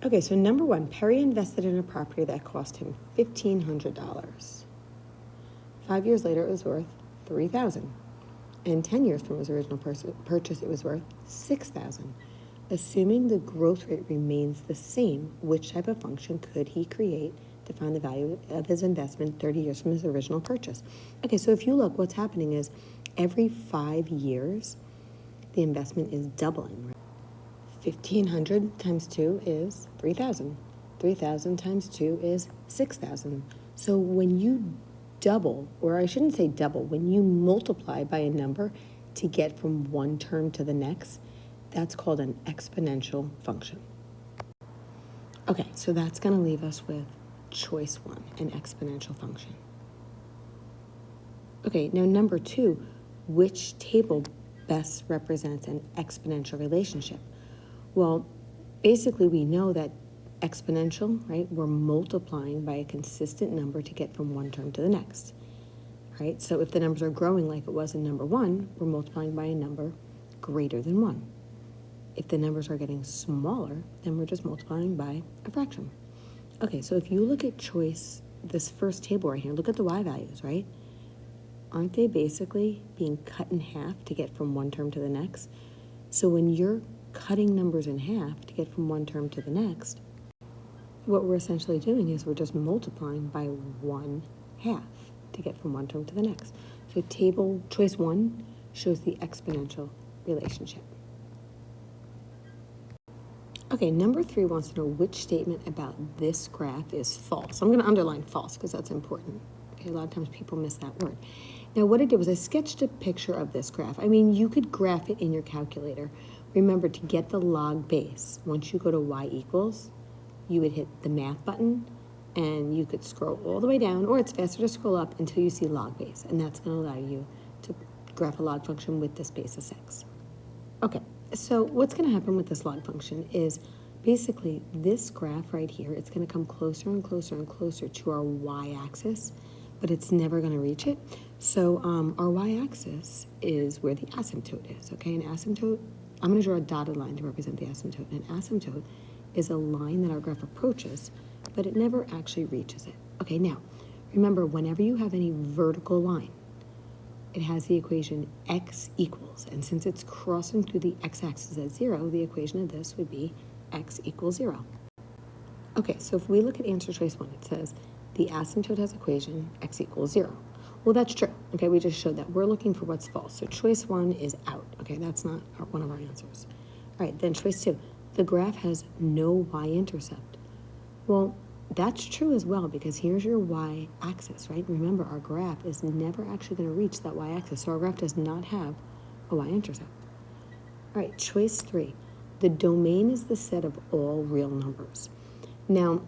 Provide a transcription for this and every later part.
Okay, so number one, Perry invested in a property that cost him $1,500. 5 years later, it was worth $3,000. And 10 years from his original purchase, it was worth $6,000. Assuming the growth rate remains the same, which type of function could he create to find the value of his investment 30 years from his original purchase? Okay, so if you look, what's happening is every 5 years, the investment is doubling, right? 1,500 times 2 is 3,000. 3,000 times 2 is 6,000. So when you double, or I shouldn't say double, when you multiply by a number to get from one term to the next, that's called an exponential function. Okay, so that's going to leave us with choice one, an exponential function. Okay, now number two, which table best represents an exponential relationship? Well, basically we know that exponential, right, we're multiplying by a consistent number to get from one term to the next, right? So if the numbers are growing like it was in number one, we're multiplying by a number greater than 1. If the numbers are getting smaller, then we're just multiplying by a fraction. Okay, so if you look at choice, this first table right here, look at the y values, right? Aren't they basically being cut in half to get from one term to the next? So when you're cutting numbers in half to get from one term to the next, what we're essentially doing is we're just multiplying by 1/2 to get from one term to the next. So table choice one shows the exponential relationship. Okay, number 3 wants to know which statement about this graph is false. I'm going to underline false because that's important. Okay, a lot of times people miss that word. Now what I did was I sketched a picture of this graph. I mean, you could graph it in your calculator. Remember, to get the log base, once you go to y equals, you would hit the math button and you could scroll all the way down, or it's faster to scroll up until you see log base, and that's going to allow you to graph a log function with this base of 6. Okay, so what's going to happen with this log function is basically this graph right here, it's going to come closer and closer and closer to our y-axis, but it's never going to reach it. So our y-axis is where the asymptote is, okay? An asymptote, I'm going to draw a dotted line to represent the asymptote. An asymptote is a line that our graph approaches, but it never actually reaches it. Okay, now, remember, whenever you have any vertical line, it has the equation x equals, and since it's crossing through the x-axis at 0, the equation of this would be x equals 0. Okay, so if we look at answer choice 1, it says the asymptote has equation x equals 0. Well, that's true. Okay, we just showed that. We're looking for what's false. So choice 1 is out. Okay, that's not one of our answers. All right, then choice 2, the graph has no y-intercept. Well, that's true as well, because here's your y-axis, right? Remember, our graph is never actually going to reach that y-axis, so our graph does not have a y-intercept. All right, choice 3, the domain is the set of all real numbers. Now,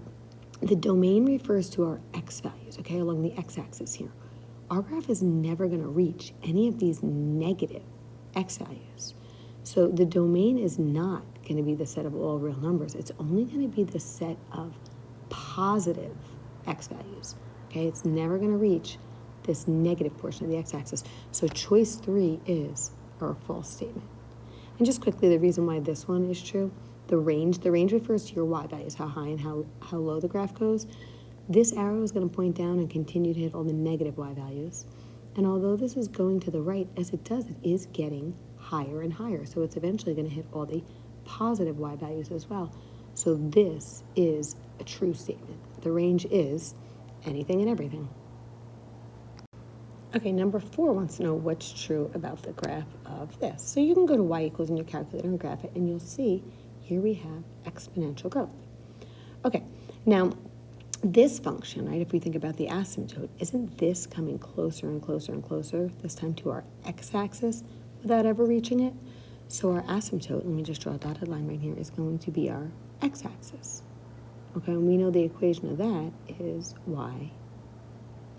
the domain refers to our x values, okay, along the x-axis here. Our graph is never going to reach any of these negative x values. So the domain is not going to be the set of all real numbers. It's only going to be the set of positive x values, okay? It's never going to reach this negative portion of the x-axis. So choice 3 is our false statement. And just quickly, the reason why this one is true, the range refers to your y values, how high and how low the graph goes. This arrow is going to point down and continue to hit all the negative y values. And although this is going to the right, as it does, it is getting higher and higher. So it's eventually going to hit all the positive y values as well. So this is a true statement. The range is anything and everything. Okay, number 4 wants to know what's true about the graph of this. So you can go to y equals in your calculator and graph it, and you'll see here we have exponential growth. Okay, now this function, right, if we think about the asymptote, isn't this coming closer and closer and closer, this time to our x-axis, without ever reaching it? So our asymptote, let me just draw a dotted line right here, is going to be our x-axis. Okay, and we know the equation of that is y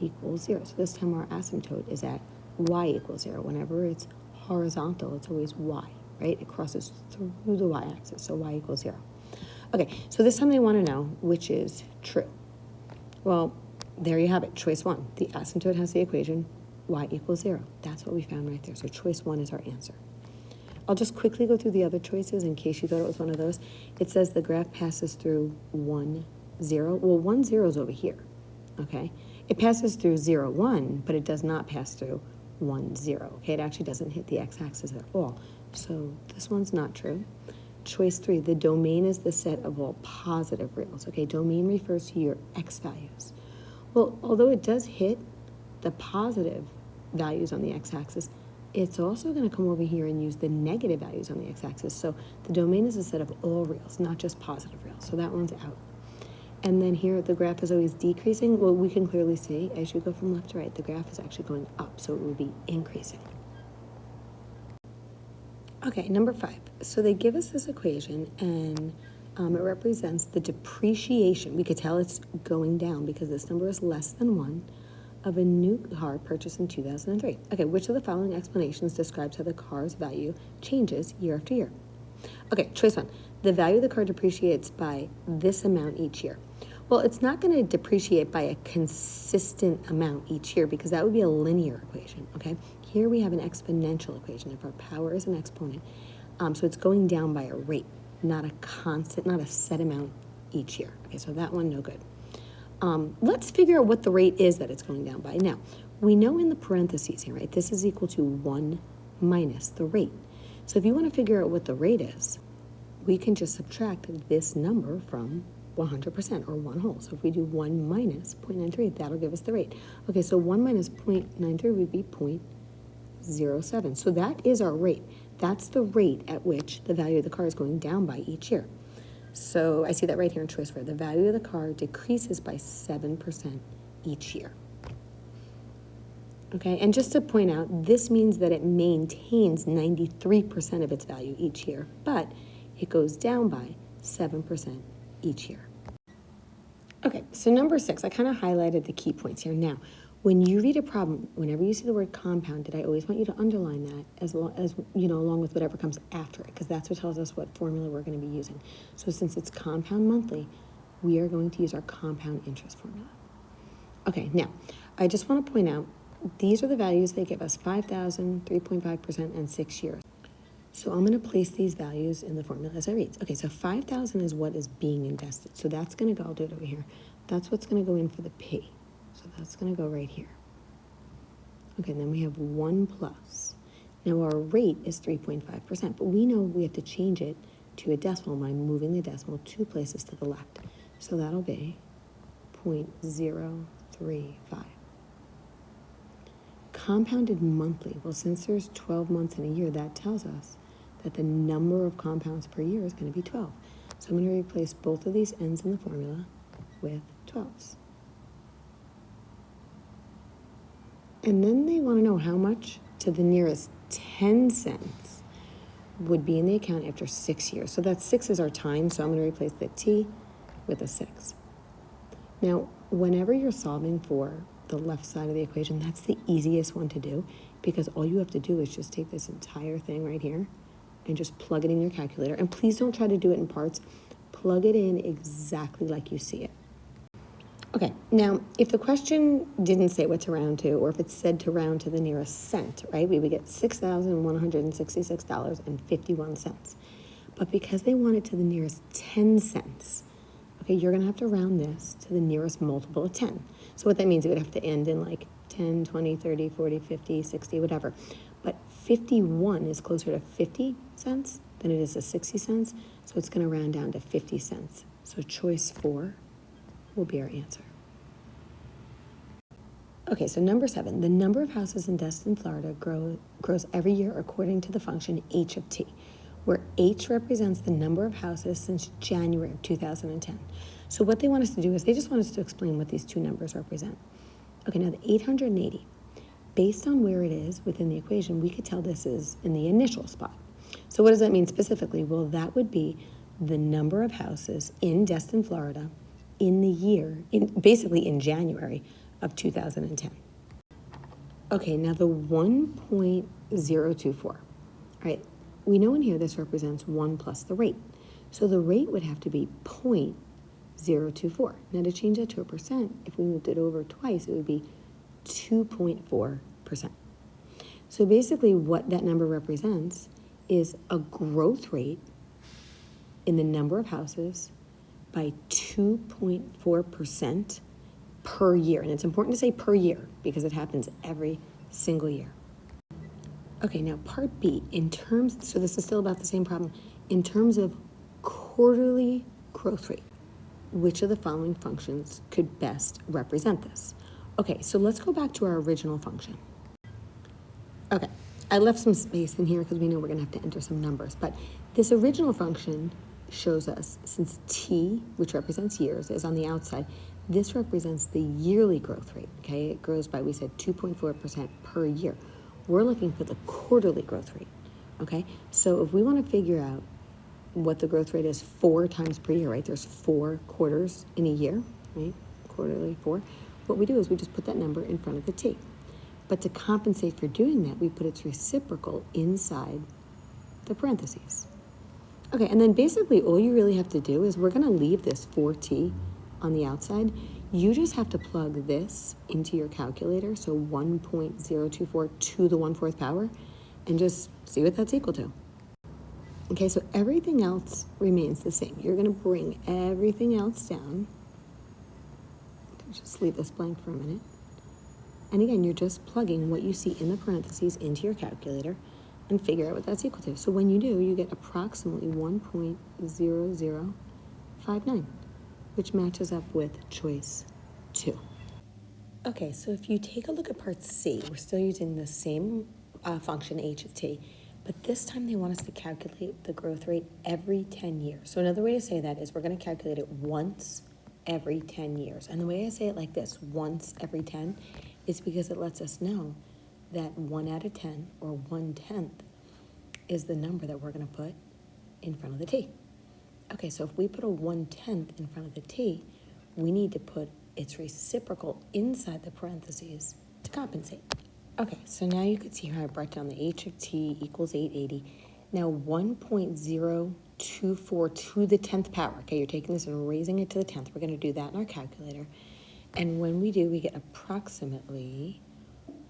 equals 0. So this time our asymptote is at y equals 0. Whenever it's horizontal, it's always y, right? It crosses through the y-axis, so y equals 0. Okay, so this time they want to know which is true. Well, there you have it, choice 1. The asymptote has the equation y equals 0. That's what we found right there. So choice 1 is our answer. I'll just quickly go through the other choices in case you thought it was one of those. It says the graph passes through 1, 0. Well, 1, 0 is over here, okay? It passes through 0, 1, but it does not pass through 1, 0, okay? It actually doesn't hit the x-axis at all. So this one's not true. Choice 3, the domain is the set of all positive reals, okay? Domain refers to your x values. Well, although it does hit the positive values on the x-axis, it's also going to come over here and use the negative values on the x-axis. So the domain is a set of all reals, not just positive reals. So that one's out. And then here the graph is always decreasing. Well, we can clearly see as you go from left to right, the graph is actually going up, so it would be increasing. Okay, number 5. So they give us this equation, and it represents the depreciation. We could tell it's going down because this number is less than 1 of a new car purchased in 2003. Okay, which of the following explanations describes how the car's value changes year after year? Okay, choice 1. The value of the car depreciates by this amount each year. Well, it's not going to depreciate by a consistent amount each year because that would be a linear equation, okay? Here we have an exponential equation. If our power is an exponent, so it's going down by a rate, not a constant, not a set amount each year. Okay, so that one, no good. Let's figure out what the rate is that it's going down by. Now, we know in the parentheses here, right, this is equal to 1 minus the rate. So if you want to figure out what the rate is, we can just subtract this number from 100%, or 1 whole. So if we do 1 minus 0.93, that'll give us the rate. Okay, so 1 minus 0.93 would be 0.07. So that is our rate. That's the rate at which the value of the car is going down by each year. So I see that right here in choice 4. The value of the car decreases by 7% each year. Okay, and just to point out, this means that it maintains 93% of its value each year, but it goes down by 7% each year. Okay, so number 6, I kind of highlighted the key points here. Now, when you read a problem, whenever you see the word compounded, I always want you to underline that as along with whatever comes after it, because that's what tells us what formula we're going to be using. So since it's compound monthly, we are going to use our compound interest formula. Okay, now, I just want to point out, these are the values they give us: 5,000, 3.5%, and 6 years. So I'm going to place these values in the formula as I read. Okay, so 5,000 is what is being invested. So that's going to go, I'll do it over here. That's what's going to go in for the P. So that's going to go right here. Okay, and then we have 1 plus. Now our rate is 3.5%, but we know we have to change it to a decimal by moving the decimal 2 places to the left. So that'll be 0.035. Compounded monthly. Well, since there's 12 months in a year, that tells us that the number of compounds per year is going to be 12. So I'm going to replace both of these ends in the formula with 12s. And then they want to know how much to the nearest 10 cents would be in the account after 6 years. So that 6 is our time, so I'm going to replace the T with a 6. Now, whenever you're solving for the left side of the equation, that's the easiest one to do, because all you have to do is just take this entire thing right here and just plug it in your calculator. And please don't try to do it in parts. Plug it in exactly like you see it. Okay, now, if the question didn't say what to round to, or if it said to round to the nearest cent, right, we would get $6,166.51. But because they want it to the nearest 10 cents, okay, you're going to have to round this to the nearest multiple of 10. So what that means, it would have to end in like 10, 20, 30, 40, 50, 60, whatever. But 51 is closer to 50 cents than it is to 60 cents, so it's going to round down to 50 cents. So choice 4 will be our answer. Okay, so number 7, the number of houses in Destin, Florida grows every year according to the function h of t, where h represents the number of houses since January of 2010. So what they want us to do is they just want us to explain what these two numbers represent. Okay, now the 880, based on where it is within the equation, we could tell this is in the initial spot. So what does that mean specifically? Well, that would be the number of houses in Destin, Florida in the year, basically in January of 2010. Okay, now the 1.024, right? We know in here this represents 1 plus the rate. So the rate would have to be 0.024. Now to change that to a percent, if we moved it over twice, it would be 2.4%. So basically what that number represents is a growth rate in the number of houses by 2.4% per year. And it's important to say per year because it happens every single year. Okay, now part B, so this is still about the same problem, in terms of quarterly growth rate, which of the following functions could best represent this? Okay, so let's go back to our original function. Okay, I left some space in here because we know we're going to have to enter some numbers, but this original function shows us, since t, which represents years, is on the outside, this represents the yearly growth rate, okay? It grows by, we said, 2.4% per year. We're looking for the quarterly growth rate, okay? So if we want to figure out what the growth rate is 4 times per year, right? There's 4 quarters in a year, right? Quarterly 4. What we do is we just put that number in front of the t. But to compensate for doing that, we put its reciprocal inside the parentheses. Okay, and then basically all you really have to do is we're going to leave this 4t on the outside. You just have to plug this into your calculator, so 1.024 to the 1/4 power, and just see what that's equal to. Okay, so everything else remains the same. You're going to bring everything else down. Just leave this blank for a minute. And again, you're just plugging what you see in the parentheses into your calculator and figure out what that's equal to. So when you do, you get approximately 1.0059, which matches up with choice 2. Okay, so if you take a look at part C, we're still using the same function h of t, but this time they want us to calculate the growth rate every 10 years. So another way to say that is we're going to calculate it once every 10 years. And the way I say it like this, once every 10, is because it lets us know that 1 out of 10, or 1/10, is the number that we're going to put in front of the t. Okay, so if we put a 1/10 in front of the t, we need to put its reciprocal inside the parentheses to compensate. Okay, so now you can see how I brought down the h of t equals 880. Now 1.024 to the 10th power. Okay, you're taking this and raising it to the 10th. We're going to do that in our calculator. And when we do, we get approximately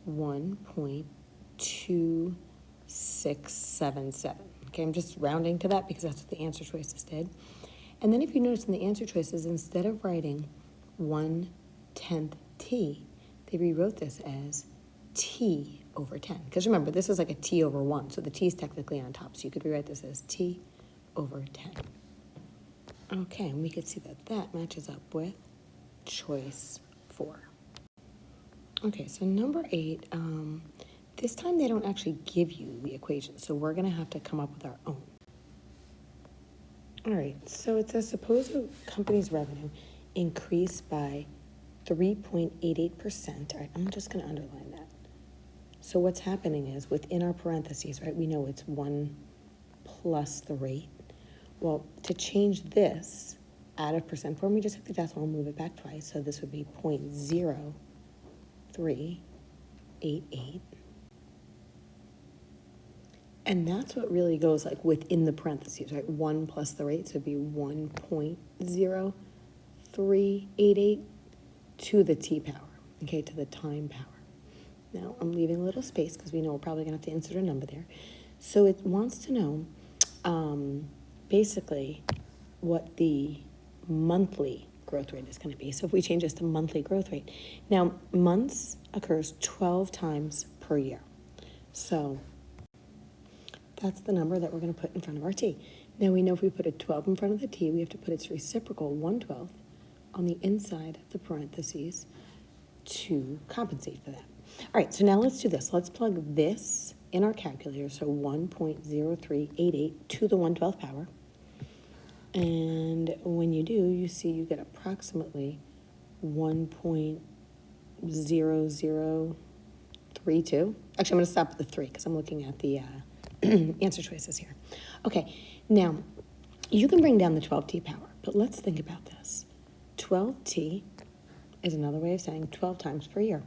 1.2677. Okay, I'm just rounding to that because that's what the answer choices did. And then if you notice in the answer choices, instead of writing 1/10 t, they rewrote this as t over 10. Because remember, this is like a t over 1, so the t is technically on top. So you could rewrite this as t over 10. Okay, and we could see that that matches up with choice 4. Okay, so number 8, this time they don't actually give you the equation, so we're going to have to come up with our own. All right, so it says suppose a company's revenue increased by 3.88%. All right, I'm just going to underline that. So what's happening is within our parentheses, right, we know it's 1 plus the rate. Well, to change this out of percent form, we just take the decimal and move it back twice. So this would be 0.0388. And that's what really goes like within the parentheses, right? 1 plus the rate, so it'd be 1.0388 to the t power, okay, to the time power. Now, I'm leaving a little space because we know we're probably going to have to insert a number there. So it wants to know basically what the monthly growth rate is going to be. So if we change this to monthly growth rate. Now, months occurs 12 times per year. So that's the number that we're going to put in front of our t. Now we know if we put a 12 in front of the t, we have to put its reciprocal, 1/12, on the inside of the parentheses to compensate for that. All right, so now let's do this. Let's plug this in our calculator, so 1.0388 to the 1/12 power. And when you do, you see you get approximately 1.0032. Actually, I'm going to stop at the 3 because I'm looking at the answer choices here. Okay, now you can bring down the 12t power, but let's think about this. 12t is another way of saying 12 times per year.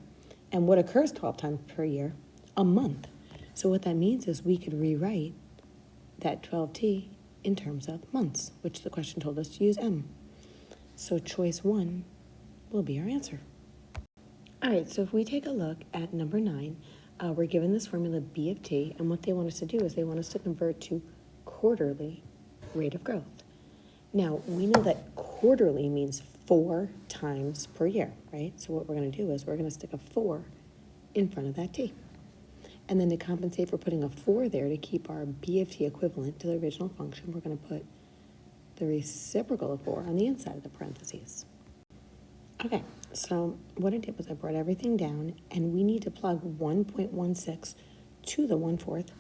And what occurs 12 times per year? A month. So what that means is we could rewrite that 12t in terms of months, which the question told us to use m. So choice 1 will be our answer. All right, so if we take a look at number 9, we're given this formula B of t, and what they want us to do is they want us to convert to quarterly rate of growth. Now, we know that quarterly means 4 times per year, right? So what we're going to do is we're going to stick a 4 in front of that t. And then to compensate for putting a 4 there to keep our B of t equivalent to the original function, we're going to put the reciprocal of 4 on the inside of the parentheses. Okay, so what I did was I brought everything down, and we need to plug 1.16 to the 1/4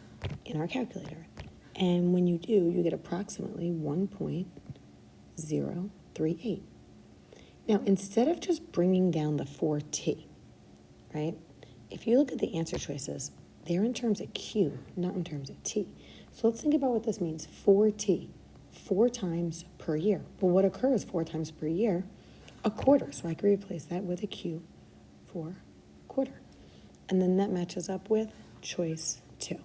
in our calculator. And when you do, you get approximately 1.038. Now, instead of just bringing down the 4t, right, if you look at the answer choices, they're in terms of q, not in terms of t. So let's think about what this means. 4t, 4 times per year. Well, what occurs 4 times per year? A quarter. So I can replace that with a q for quarter. And then that matches up with choice 2.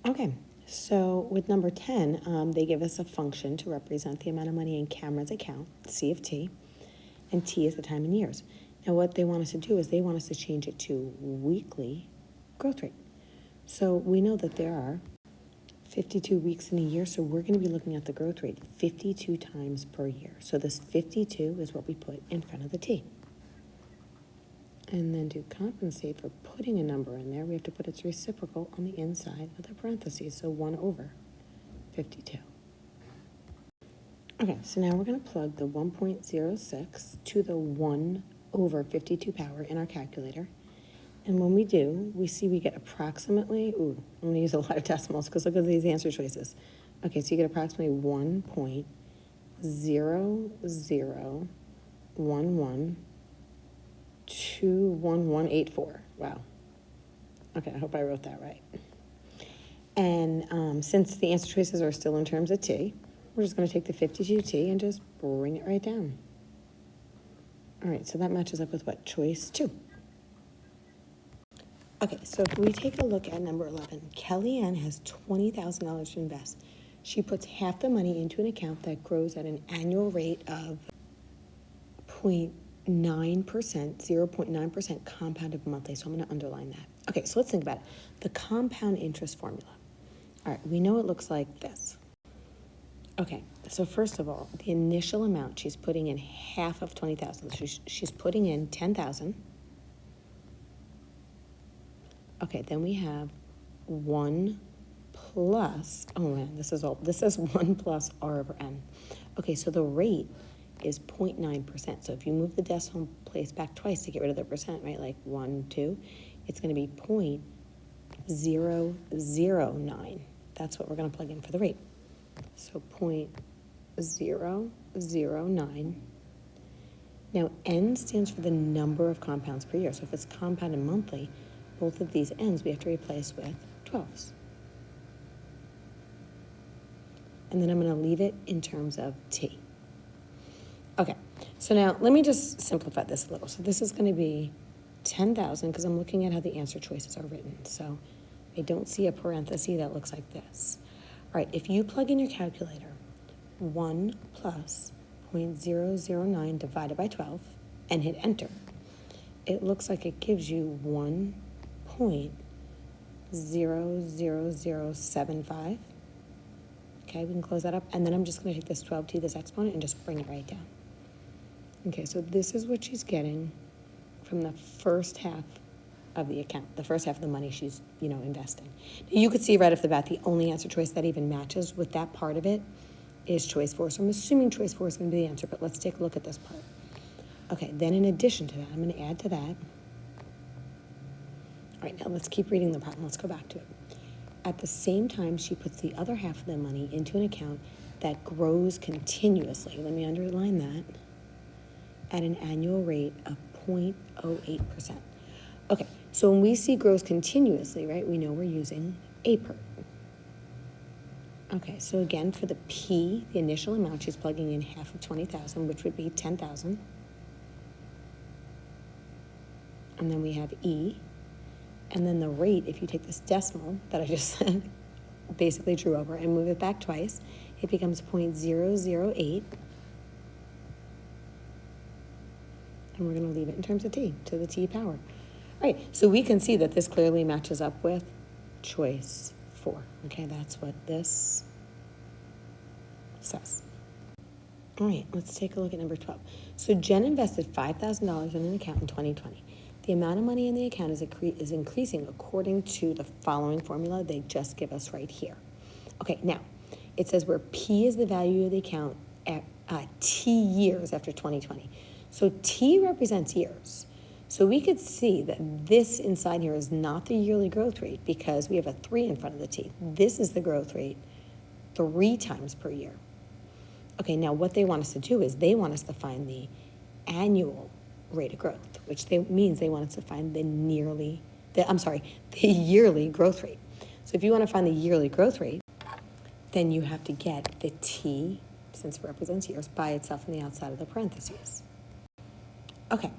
Okay, so with number 10, they give us a function to represent the amount of money in Cameron's account, C of t, and t is the time in years. Now what they want us to do is they want us to change it to weekly growth rate. So we know that there are 52 weeks in a year, so we're going to be looking at the growth rate 52 times per year. So this 52 is what we put in front of the t. And then to compensate for putting a number in there, we have to put its reciprocal on the inside of the parentheses, so 1/52. Okay, so now we're going to plug the 1.06 to the 1/52 power in our calculator. And when we do, we see we get approximately, I'm going to use a lot of decimals because look at these answer choices. Okay, so you get approximately 1.0011211184. Wow. Okay, I hope I wrote that right. And since the answer choices are still in terms of t, we're just going to take the 52t and just bring it right down. All right, so that matches up with what? Choice 2. Okay, so if we take a look at number 11, Kellyanne has $20,000 to invest. She puts half the money into an account that grows at an annual rate of 0.9% compounded monthly. So I'm going to underline that. Okay, so let's think about it. The compound interest formula. All right, we know it looks like this. Okay, so first of all, the initial amount, she's putting in half of 20,000. She's putting in 10,000. Okay, then we have 1 plus, oh man, this is 1 plus r over n. Okay, so the rate is 0.9%. So if you move the decimal place back twice to get rid of the percent, right, like 1, 2, it's going to be 0.009. That's what we're going to plug in for the rate. So 0.009. Now, n stands for the number of compounds per year. So if it's compounded monthly, both of these n's we have to replace with 12s. And then I'm going to leave it in terms of t. Okay, so now let me just simplify this a little. So this is going to be 10,000 because I'm looking at how the answer choices are written. So I don't see a parenthesis that looks like this. All right, if you plug in your calculator 1 plus 0.009 divided by 12 and hit enter, it looks like it gives you 1.00075. Okay, we can close that up. And then I'm just going to take this 12t, this exponent, and just bring it right down. Okay, so this is what she's getting from the first half of the account, the first half of the money she's, investing. Now, you could see right off the bat, the only answer choice that even matches with that part of it is choice 4. So I'm assuming choice 4 is going to be the answer, but let's take a look at this part. Okay, then in addition to that, I'm going to add to that. All right, now let's keep reading the problem. Let's go back to it. At the same time, she puts the other half of the money into an account that grows continuously. Let me underline that. At an annual rate of 0.08%. Okay, so when we see grows continuously, right, we know we're using APER. Okay, so again, for the P, the initial amount, she's plugging in half of 20,000, which would be 10,000. And then we have E. And then the rate, if you take this decimal that I just basically drew over and move it back twice, it becomes 0.008. And we're going to leave it in terms of t, to the t power. Right, so we can see that this clearly matches up with choice 4. Okay, that's what this says. All right, let's take a look at number 12. So Jen invested $5,000 in an account in 2020. The amount of money in the account is increasing according to the following formula they just give us right here. Okay, now, it says where P is the value of the account at T years after 2020. So T represents years. So we could see that this inside here is not the yearly growth rate because we have a 3 in front of the T. This is the growth rate 3 times per year. Okay, now what they want us to do is they want us to find the annual rate of growth, which means they want us to find the yearly growth rate. So if you want to find the yearly growth rate, then you have to get the T, since it represents years, by itself on the outside of the parentheses. Okay,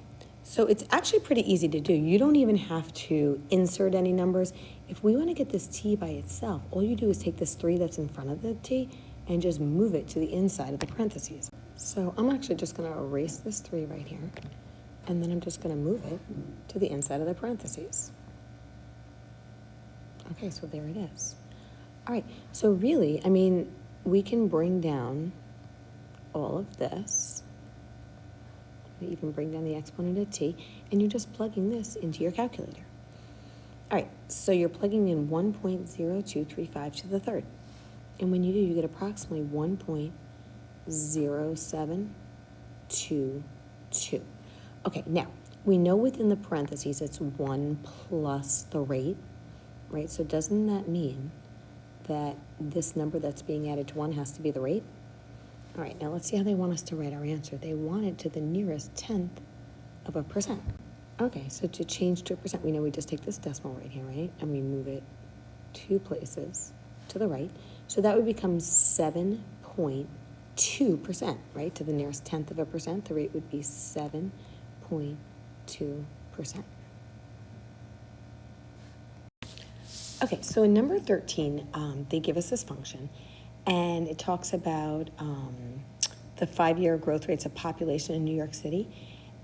so it's actually pretty easy to do. You don't even have to insert any numbers. If we want to get this T by itself, all you do is take this 3 that's in front of the T and just move it to the inside of the parentheses. So I'm actually just going to erase this 3 right here, and then I'm just going to move it to the inside of the parentheses. Okay, so there it is. All right, so really, I mean, we can bring down all of this. We even bring down the exponent of t, and you're just plugging this into your calculator. All right, so you're plugging in 1.0235 to the third. And when you do, you get approximately 1.0722. Okay, now, we know within the parentheses it's 1 plus the rate, right? So doesn't that mean that this number that's being added to 1 has to be the rate? All right, now let's see how they want us to write our answer. They want it to the nearest 10th of a percent. Okay, so to change to a percent, we know we just take this decimal right here, right? And we move it 2 places to the right. So that would become 7.2%, right? To the nearest 10th of a percent, the rate would be 7.2%. Okay, so in number 13, they give us this function, and it talks about the 5-year growth rates of population in New York City.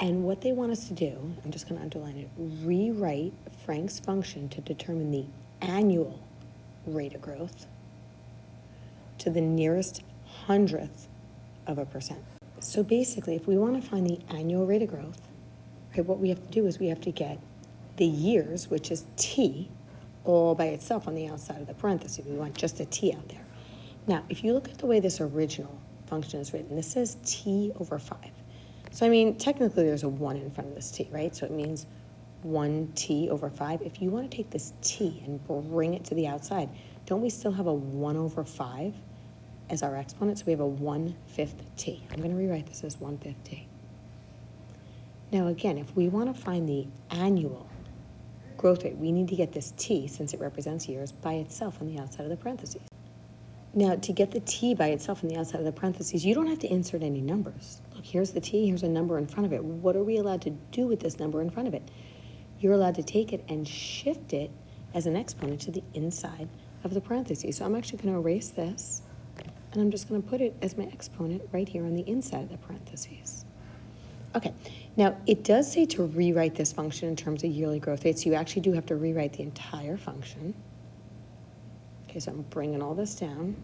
And what they want us to do, I'm just going to underline it, rewrite Frank's function to determine the annual rate of growth to the nearest 100th of a percent. So basically, if we want to find the annual rate of growth, okay, what we have to do is we have to get the years, which is t, all by itself on the outside of the parenthesis. We want just a t out there. Now, if you look at the way this original function is written, this says t over 5. So, I mean, technically there's a 1 in front of this t, right? So it means 1t over 5. If you want to take this t and bring it to the outside, don't we still have a 1 over 5 as our exponent? So we have a 1/5 t. I'm going to rewrite this as 1/5 t. Now, again, if we want to find the annual growth rate, we need to get this t, since it represents years, by itself on the outside of the parentheses. Now, to get the t by itself on the outside of the parentheses, you don't have to insert any numbers. Look, here's the t, here's a number in front of it. What are we allowed to do with this number in front of it? You're allowed to take it and shift it as an exponent to the inside of the parentheses. So I'm actually going to erase this, and I'm just going to put it as my exponent right here on the inside of the parentheses. Okay, now it does say to rewrite this function in terms of yearly growth rates. So you actually do have to rewrite the entire function. Okay, so I'm bringing all this down,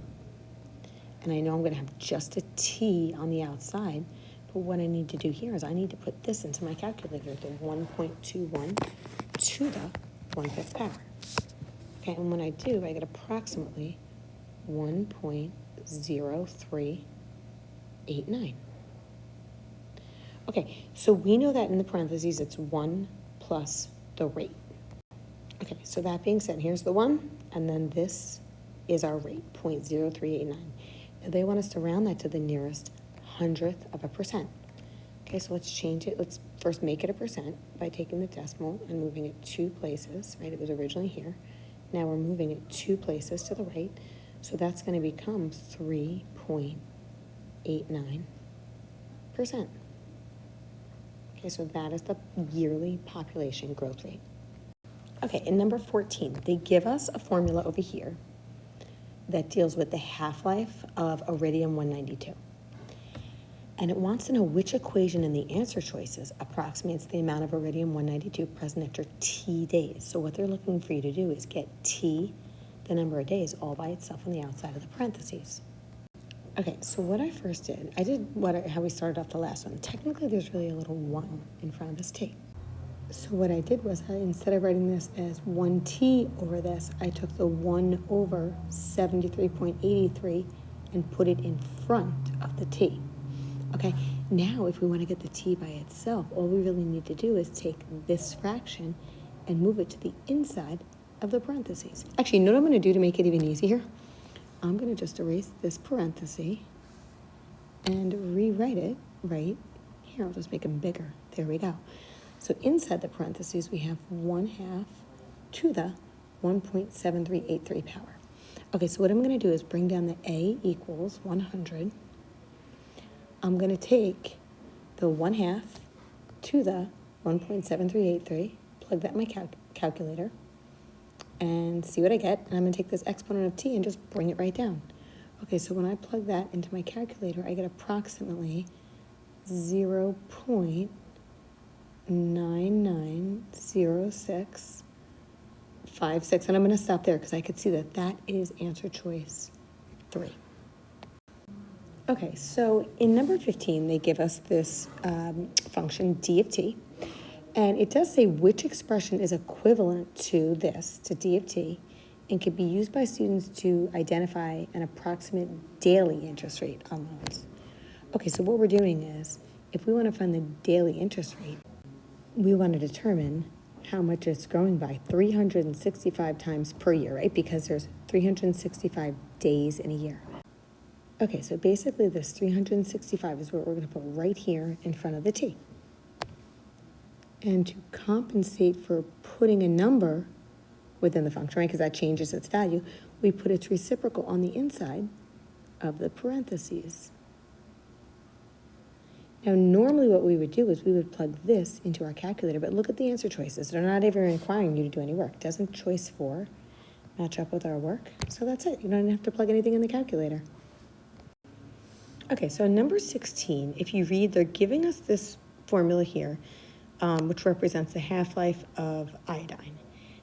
and I know I'm going to have just a t on the outside, but what I need to do here is I need to put this into my calculator, the 1.21 to the 1/5 power. Okay, and when I do, I get approximately 1.0389. Okay, so we know that in the parentheses it's 1 plus the rate. Okay, so that being said, here's the 1, and then this is our rate, 0.0389. Now they want us to round that to the nearest 100th of a percent. Okay, so let's change it. Let's first make it a percent by taking the decimal and moving it 2 places, right? It was originally here. Now we're moving it 2 places to the right, so that's going to become 3.89%. Okay, so that is the yearly population growth rate. Okay, in number 14, they give us a formula over here that deals with the half-life of iridium-192. And it wants to know which equation in the answer choices approximates the amount of iridium-192 present after t days. So what they're looking for you to do is get t, the number of days, all by itself on the outside of the parentheses. Okay, so what I first did, how we started off the last one. Technically, there's really a little 1 in front of this t. So what I did was, instead of writing this as 1t over this, I took the 1 over 73.83 and put it in front of the t. Okay, now if we want to get the t by itself, all we really need to do is take this fraction and move it to the inside of the parentheses. Actually, you know what I'm going to do to make it even easier? I'm going to just erase this parenthesis and rewrite it right here. I'll just make them bigger. There we go. So inside the parentheses, we have 1/2 to the 1.7383 power. Okay, so what I'm going to do is bring down the a equals 100. I'm going to take the 1/2 to the 1.7383, plug that in my calculator, and see what I get. And I'm going to take this exponent of t and just bring it right down. Okay, so when I plug that into my calculator, I get approximately 0.990656. And I'm going to stop there because I could see that that is answer choice 3. Okay, so in number 15, they give us this function d of t, and it does say which expression is equivalent to this, to d of t, and can be used by students to identify an approximate daily interest rate on loans. Okay, so what we're doing is, if we want to find the daily interest rate, we want to determine how much it's growing by 365 times per year, right? Because there's 365 days in a year. Okay, so basically this 365 is what we're going to put right here in front of the t. And to compensate for putting a number within the function, right, because that changes its value, we put its reciprocal on the inside of the parentheses. Now, normally what we would do is we would plug this into our calculator, but look at the answer choices. They're not even requiring you to do any work. Doesn't choice 4 match up with our work? So that's it. You don't have to plug anything in the calculator. Okay, so number 16, if you read, they're giving us this formula here, which represents the half-life of iodine.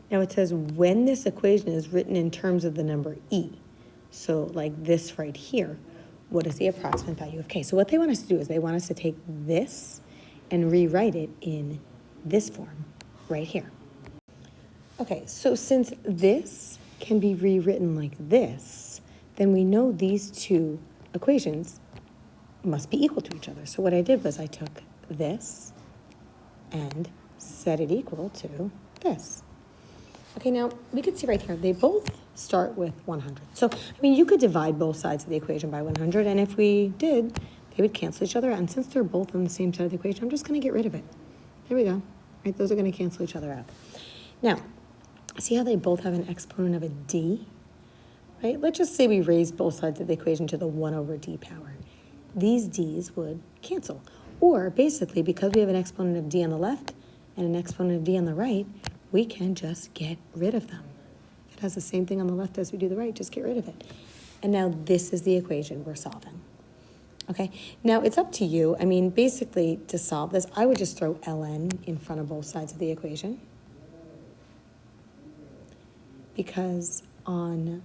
Now it says when this equation is written in terms of the number E, so like this right here, what is the approximate value of K? So what they want us to do is they want us to take this and rewrite it in this form right here. Okay, so since this can be rewritten like this, then we know these two equations must be equal to each other. So what I did was I took this and set it equal to this. Okay, now we can see right here, they both start with 100. So, I mean, you could divide both sides of the equation by 100, and if we did, they would cancel each other out. And since they're both on the same side of the equation, I'm just going to get rid of it. There we go. Right, those are going to cancel each other out. Now, see how they both have an exponent of a d? Right? Let's just say we raise both sides of the equation to the 1 over d power. These d's would cancel. Or basically, because we have an exponent of d on the left and an exponent of d on the right, we can just get rid of them. If it has the same thing on the left as we do the right, just get rid of it. And now this is the equation we're solving. Okay, now it's up to you. I mean, basically, to solve this, I would just throw ln in front of both sides of the equation. Because on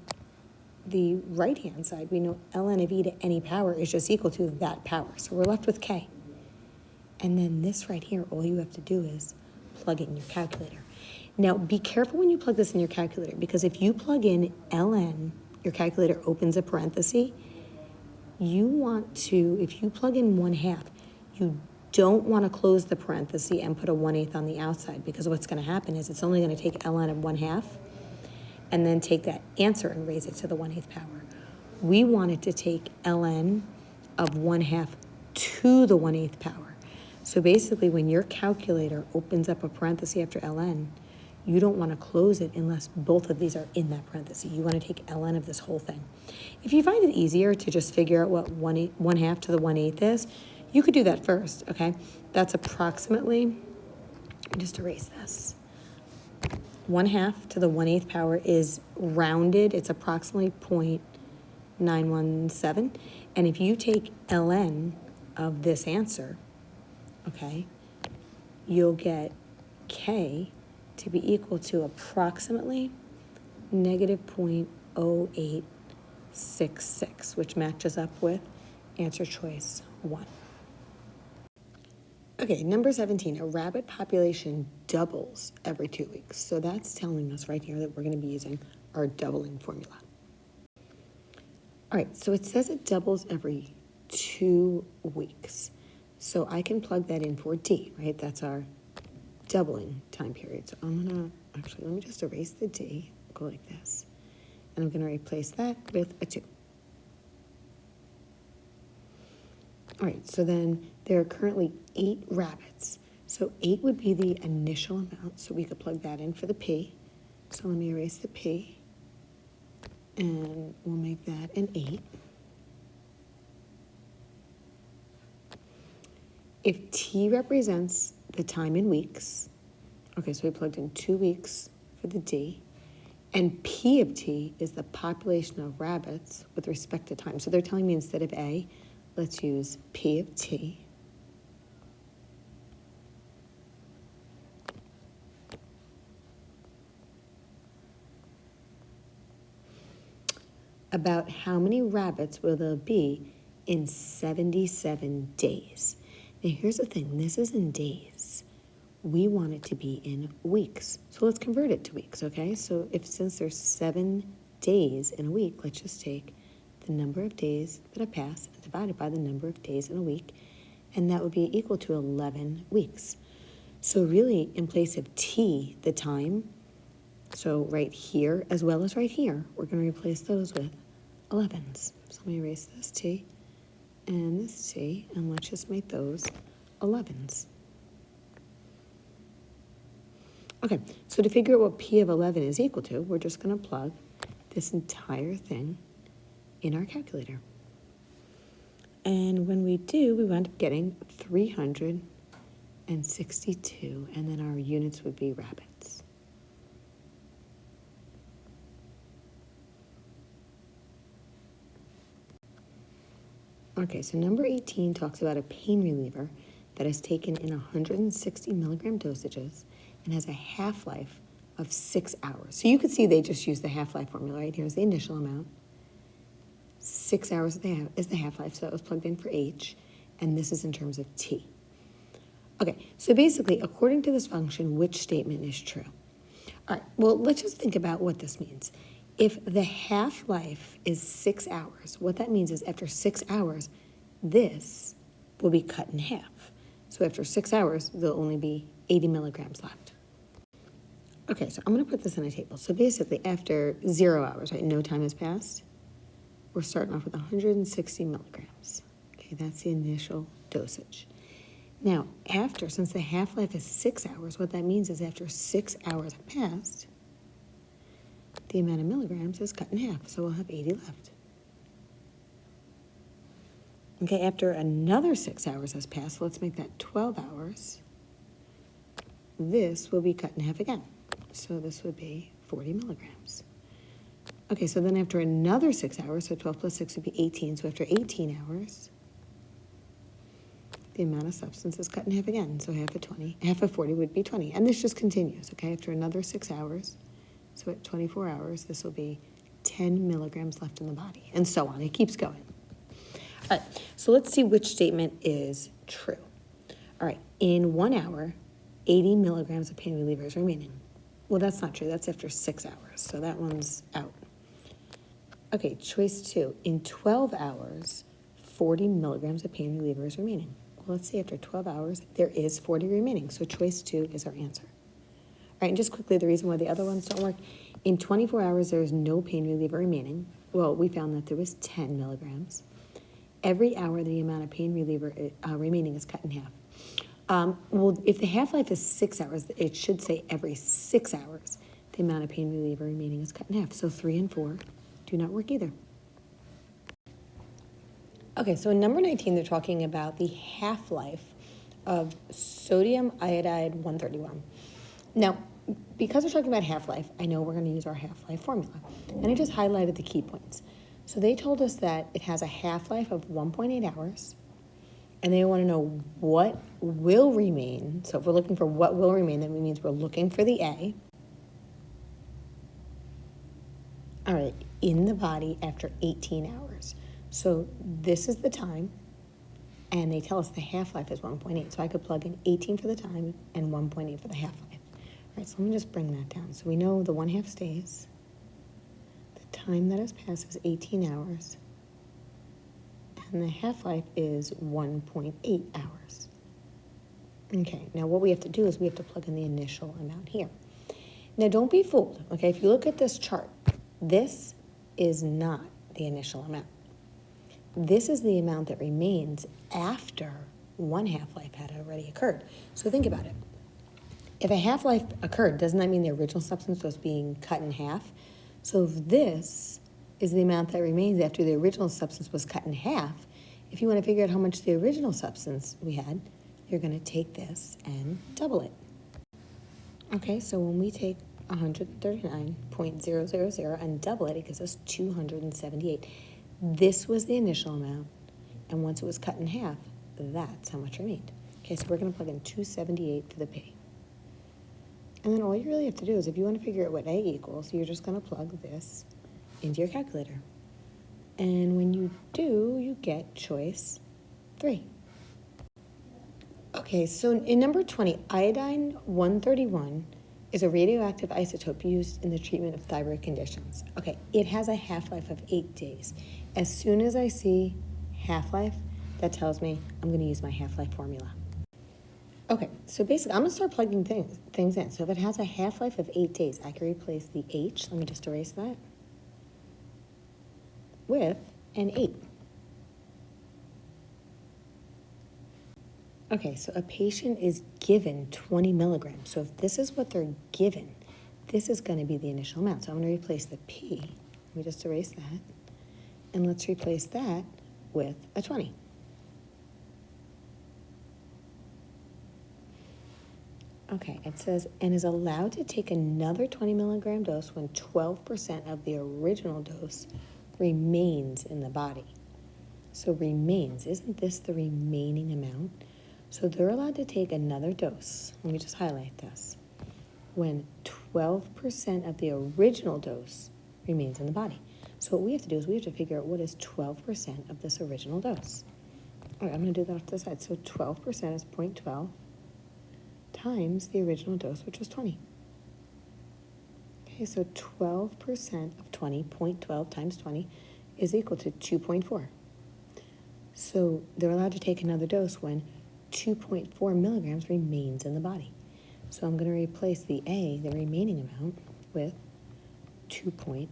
the right-hand side, we know ln of e to any power is just equal to that power. So we're left with k. And then this right here, all you have to do is plug it in your calculator. Now, be careful when you plug this in your calculator, because if you plug in ln, your calculator opens a parenthesis. You want to, if you plug in 1/2, you don't want to close the parenthesis and put a 1/8 on the outside, because what's going to happen is it's only going to take ln of 1/2 and then take that answer and raise it to the 1/8 power. We want it to take ln of 1/2 to the 1/8 power. So basically, when your calculator opens up a parenthesis after ln, you don't want to close it unless both of these are in that parenthesis. You want to take ln of this whole thing. If you find it easier to just figure out what 1/2 to the 1/8 is, you could do that first, okay? That's approximately, just erase this. 1/2 to the 1/8 power is rounded. It's approximately 0.917. And if you take ln of this answer, okay, you'll get K to be equal to approximately negative 0.0866, which matches up with answer choice 1. Okay, number 17, a rabbit population doubles every 2 weeks. So that's telling us right here that we're going to be using our doubling formula. All right, so it says it doubles every 2 weeks. So I can plug that in for D, right? That's our doubling time period. So I'm going to, actually, let me just erase the D, go like this. And I'm going to replace that with a 2. All right, so then there are currently 8 rabbits. So 8 would be the initial amount, so we could plug that in for the P. So let me erase the P, and we'll make that an 8. If T represents the time in weeks, okay, so we plugged in 2 weeks for the D, and P of T is the population of rabbits with respect to time. So they're telling me instead of A, let's use P of T. About how many rabbits will there be in 77 days? Now here's the thing, this is in days. We want it to be in weeks. So let's convert it to weeks, okay? So since there's 7 days in a week, let's just take the number of days that have passed and divide it by the number of days in a week, and that would be equal to 11 weeks. So really, in place of T, the time, so right here as well as right here, we're going to replace those with 11s. So let me erase this T and this T, and let's just make those 11s. Okay, so to figure out what P of 11 is equal to, we're just going to plug this entire thing in our calculator. And when we do, we wind up getting 362, and then our units would be rabbits. Okay, so number 18 talks about a pain reliever that is taken in 160 milligram dosages and has a half-life of 6 hours. So you could see they just used the half-life formula, right? Here's the initial amount. 6 hours is the half-life, so it was plugged in for H, and this is in terms of T. Okay, so basically, according to this function, which statement is true? All right, well, let's just think about what this means. If the half-life is 6 hours, what that means is after 6 hours, this will be cut in half. So after 6 hours, there'll only be 80 milligrams left. Okay, so I'm going to put this in a table. So basically, after 0 hours, right, no time has passed, we're starting off with 160 milligrams. Okay, that's the initial dosage. Now, since the half-life is 6 hours, what that means is after 6 hours have passed, the amount of milligrams is cut in half, so we'll have 80 left. Okay, after another 6 hours has passed, let's make that 12 hours. This will be cut in half again, so this would be 40 milligrams. Okay, so then after another 6 hours, so 12 plus 6 would be 18, so after 18 hours, the amount of substance is cut in half again, so half of 40 would be 20, and this just continues, okay? After another 6 hours, so at 24 hours, this will be 10 milligrams left in the body, and so on. It keeps going. All right, so let's see which statement is true. All right, in 1 hour, 80 milligrams of pain reliever is remaining. Well, that's not true. That's after 6 hours, so that one's out. Okay, choice 2. In 12 hours, 40 milligrams of pain reliever is remaining. Well, let's see, after 12 hours, there is 40 remaining, so choice 2 is our answer. All right, and just quickly, the reason why the other ones don't work. In 24 hours, there is no pain reliever remaining. Well, we found that there was 10 milligrams. Every hour, the amount of pain reliever remaining is cut in half. Well, if the half-life is 6 hours, it should say every 6 hours, the amount of pain reliever remaining is cut in half. So 3 and 4 do not work either. Okay, so in number 19, they're talking about the half-life of sodium iodide 131. Now, because we're talking about half-life, I know we're going to use our half-life formula. And I just highlighted the key points. So they told us that it has a half-life of 1.8 hours, And they want to know what will remain. So if we're looking for what will remain, that means we're looking for the A. All right, in the body after 18 hours. So this is the time, and they tell us the half-life is 1.8. So I could plug in 18 for the time and 1.8 for the half-life. All right, so let me just bring that down. So we know the 1/2 stays. The time that has passed is 18 hours. And the half-life is 1.8 hours. Okay, now what we have to do is we have to plug in the initial amount here. Now don't be fooled, okay? If you look at this chart, this is not the initial amount. This is the amount that remains after one half-life had already occurred. So think about it. If a half-life occurred, doesn't that mean the original substance was being cut in half? So if this is the amount that remains after the original substance was cut in half, if you want to figure out how much the original substance we had, you're going to take this and double it. Okay, so when we take 139.000 and double it, it gives us 278. This was the initial amount, and once it was cut in half, that's how much remained. Okay, so we're going to plug in 278 for the P. And then all you really have to do is, if you want to figure out what A equals, you're just going to plug this into your calculator. And when you do, you get choice 3. Okay, so in number 20, iodine-131 is a radioactive isotope used in the treatment of thyroid conditions. Okay, it has a half-life of 8 days. As soon as I see half-life, that tells me I'm going to use my half-life formula. Okay, so basically, I'm going to start plugging things in. So if it has a half-life of 8 days, I can replace the H, let me just erase that, with an 8. Okay, so a patient is given 20 milligrams. So if this is what they're given, this is going to be the initial amount. So I'm going to replace the P. Let me just erase that. And let's replace that with a 20. Okay, it says, and is allowed to take another 20 milligram dose when 12% of the original dose remains in the body. So remains, isn't this the remaining amount? So they're allowed to take another dose. Let me just highlight this. When 12% of the original dose remains in the body. So what we have to do is we have to figure out what is 12% of this original dose. All right, I'm going to do that off to the side. So 12% is 0.12 times the original dose, which was 20. Okay, so 12% of 20, 0.12 times 20, is equal to 2.4. So they're allowed to take another dose when 2.4 milligrams remains in the body. So I'm going to replace the A, the remaining amount, with 2.4.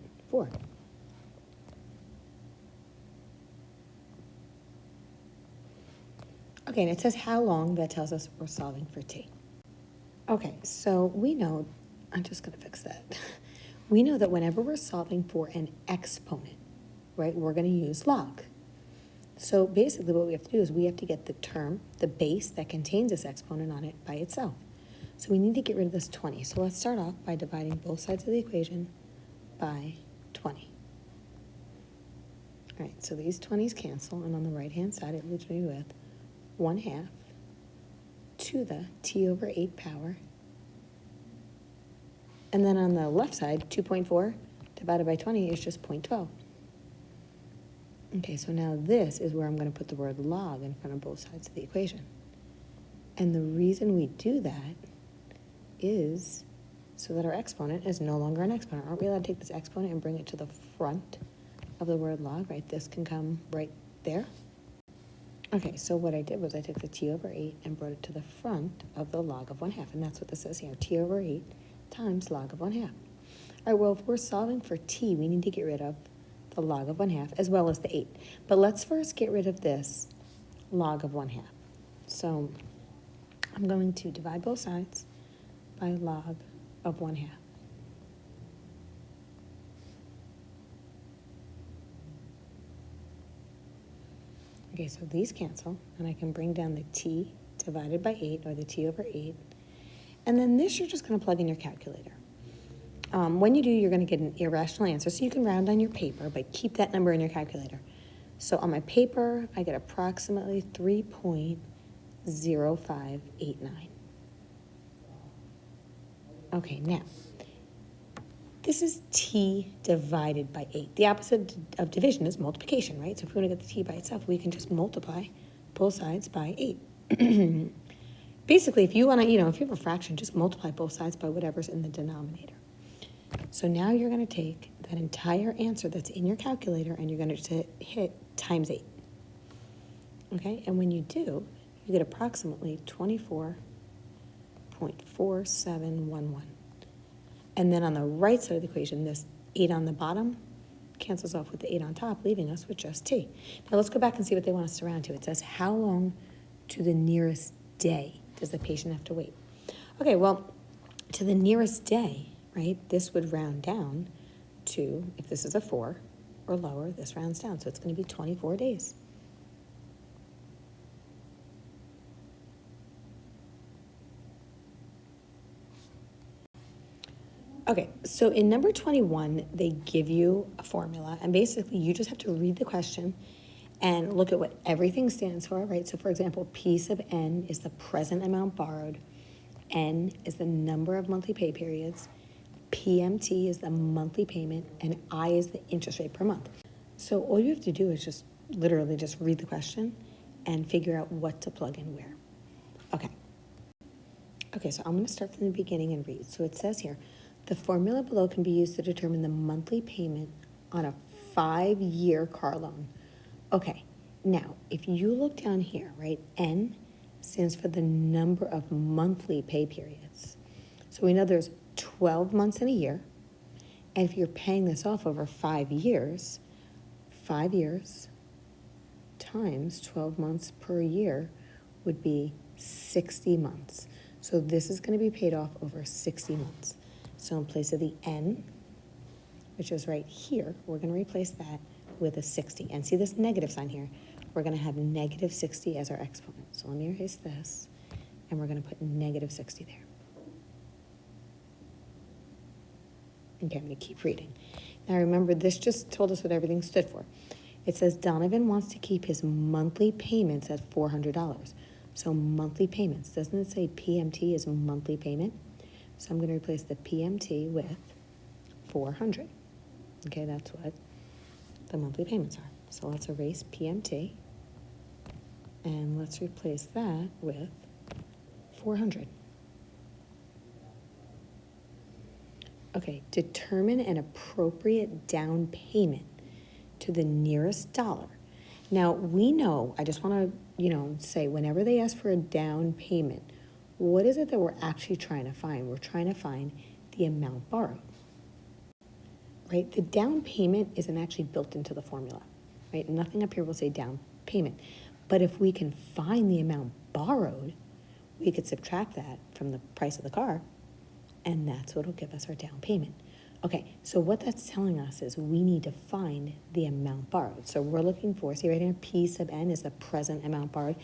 Okay, and it says how long. That tells us we're solving for T. Okay, so we know, I'm just going to fix that. We know that whenever we're solving for an exponent, right, we're going to use log. So basically what we have to do is we have to get the term, the base that contains this exponent on it by itself. So we need to get rid of this 20. So let's start off by dividing both sides of the equation by 20. All right, so these 20s cancel, and on the right-hand side it leaves me with 1/2 to the t over 8 power. And then on the left side, 2.4 divided by 20 is just 0.12. Okay, so now this is where I'm going to put the word log in front of both sides of the equation. And the reason we do that is so that our exponent is no longer an exponent. Aren't we allowed to take this exponent and bring it to the front of the word log, right? This can come right there. Okay, so what I did was I took the t over 8 and brought it to the front of the log of 1/2, and that's what this says here, t over 8 times log of 1/2. All right, well, if we're solving for t, we need to get rid of the log of 1/2 as well as the 8. But let's first get rid of this log of 1/2. So I'm going to divide both sides by log of 1/2. Okay, so these cancel, and I can bring down the t divided by 8, or the t over 8. And then this you're just going to plug in your calculator. When you do, you're going to get an irrational answer, so you can round on your paper, but keep that number in your calculator. So on my paper, I get approximately 3.0589. Okay, now, this is t divided by 8. The opposite of division is multiplication, right? So if we want to get the t by itself, we can just multiply both sides by 8. Basically, if you want to, if you have a fraction, just multiply both sides by whatever's in the denominator. So now you're going to take that entire answer that's in your calculator and you're going to hit times 8. Okay, and when you do, you get approximately 24.4711. And then on the right side of the equation, this 8 on the bottom cancels off with the 8 on top, leaving us with just t. Now let's go back and see what they want us to round to. It says, how long to the nearest day does the patient have to wait? Okay, well, to the nearest day, right, this would round down to, if this is a 4 or lower, this rounds down. So it's going to be 24 days. Okay, so in number 21, they give you a formula, and basically you just have to read the question and look at what everything stands for, right? So for example, P sub n is the present amount borrowed, N is the number of monthly pay periods, PMT is the monthly payment, and I is the interest rate per month. So all you have to do is just literally just read the question and figure out what to plug in where. Okay, so I'm going to start from the beginning and read. So it says here, the formula below can be used to determine the monthly payment on a 5-year car loan. Okay, now if you look down here, right, N stands for the number of monthly pay periods. So we know there's 12 months in a year, and if you're paying this off over 5 years, 5 years times 12 months per year would be 60 months. So this is going to be paid off over 60 months. So in place of the N, which is right here, we're going to replace that with a 60. And see this negative sign here? We're going to have negative 60 as our exponent. So let me erase this, and we're going to put negative 60 there. Okay, I'm going to keep reading. Now remember, this just told us what everything stood for. It says Donovan wants to keep his monthly payments at $400. So monthly payments. Doesn't it say PMT is monthly payment? So I'm going to replace the PMT with 400. Okay, that's what the monthly payments are. So let's erase PMT, and let's replace that with 400. Okay, determine an appropriate down payment to the nearest dollar. Now, we know, I just want to, say whenever they ask for a down payment, what is it that we're actually trying to find? We're trying to find the amount borrowed, right? The down payment isn't actually built into the formula, right? Nothing up here will say down payment. But if we can find the amount borrowed, we could subtract that from the price of the car, and that's what will give us our down payment. Okay, so what that's telling us is we need to find the amount borrowed. So we're looking for, see right here, P sub n is the present amount borrowed.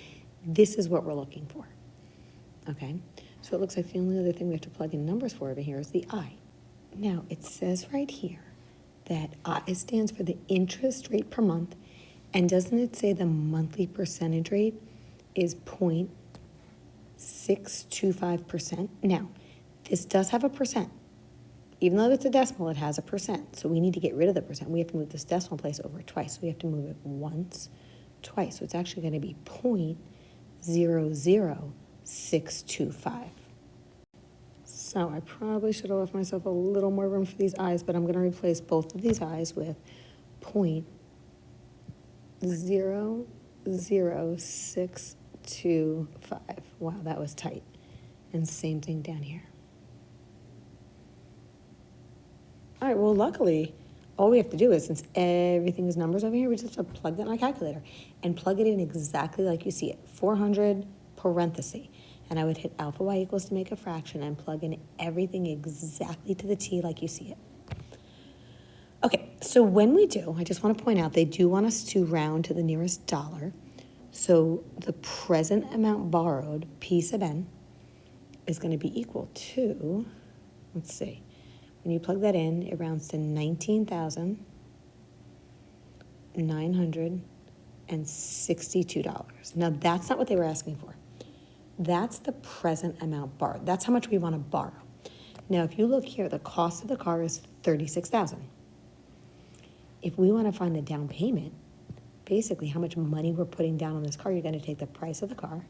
This is what we're looking for. Okay, so it looks like the only other thing we have to plug in numbers for over here is the I. Now, it says right here that I stands for the interest rate per month, and doesn't it say the monthly percentage rate is 0.625%? Now, this does have a percent. Even though it's a decimal, it has a percent. So we need to get rid of the percent. We have to move this decimal place over twice. So we have to move it once, twice. So it's actually going to be 0.00625. So I probably should have left myself a little more room for these i's, but I'm going to replace both of these i's with 0.00625. Wow, that was tight. And same thing down here. All right, well, luckily, all we have to do is, since everything is numbers over here, we just have to plug that in our calculator and plug it in exactly like you see it, 400 parenthesis. And I would hit alpha y equals to make a fraction and plug in everything exactly to the t like you see it. Okay, so when we do, I just want to point out, they do want us to round to the nearest dollar. So the present amount borrowed, P sub n, is going to be equal to, let's see, when you plug that in, it rounds to $19,900 $1,262. Now, that's not what they were asking for. That's the present amount borrowed. That's how much we want to borrow. Now, if you look here, the cost of the car is $36,000. If we want to find the down payment, basically how much money we're putting down on this car, you're going to take the price of the car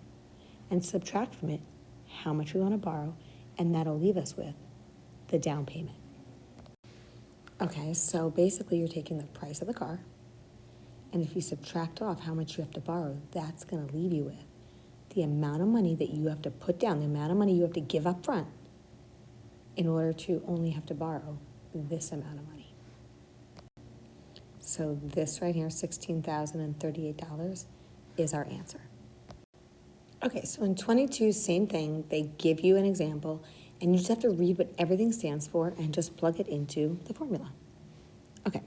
and subtract from it how much we want to borrow, and that'll leave us with the down payment. Okay, so basically you're taking the price of the car, and if you subtract off how much you have to borrow, that's going to leave you with the amount of money that you have to put down, the amount of money you have to give up front in order to only have to borrow this amount of money. So this right here, $16,038, is our answer. Okay, so in 22, same thing. They give you an example, and you just have to read what everything stands for and just plug it into the formula. Okay,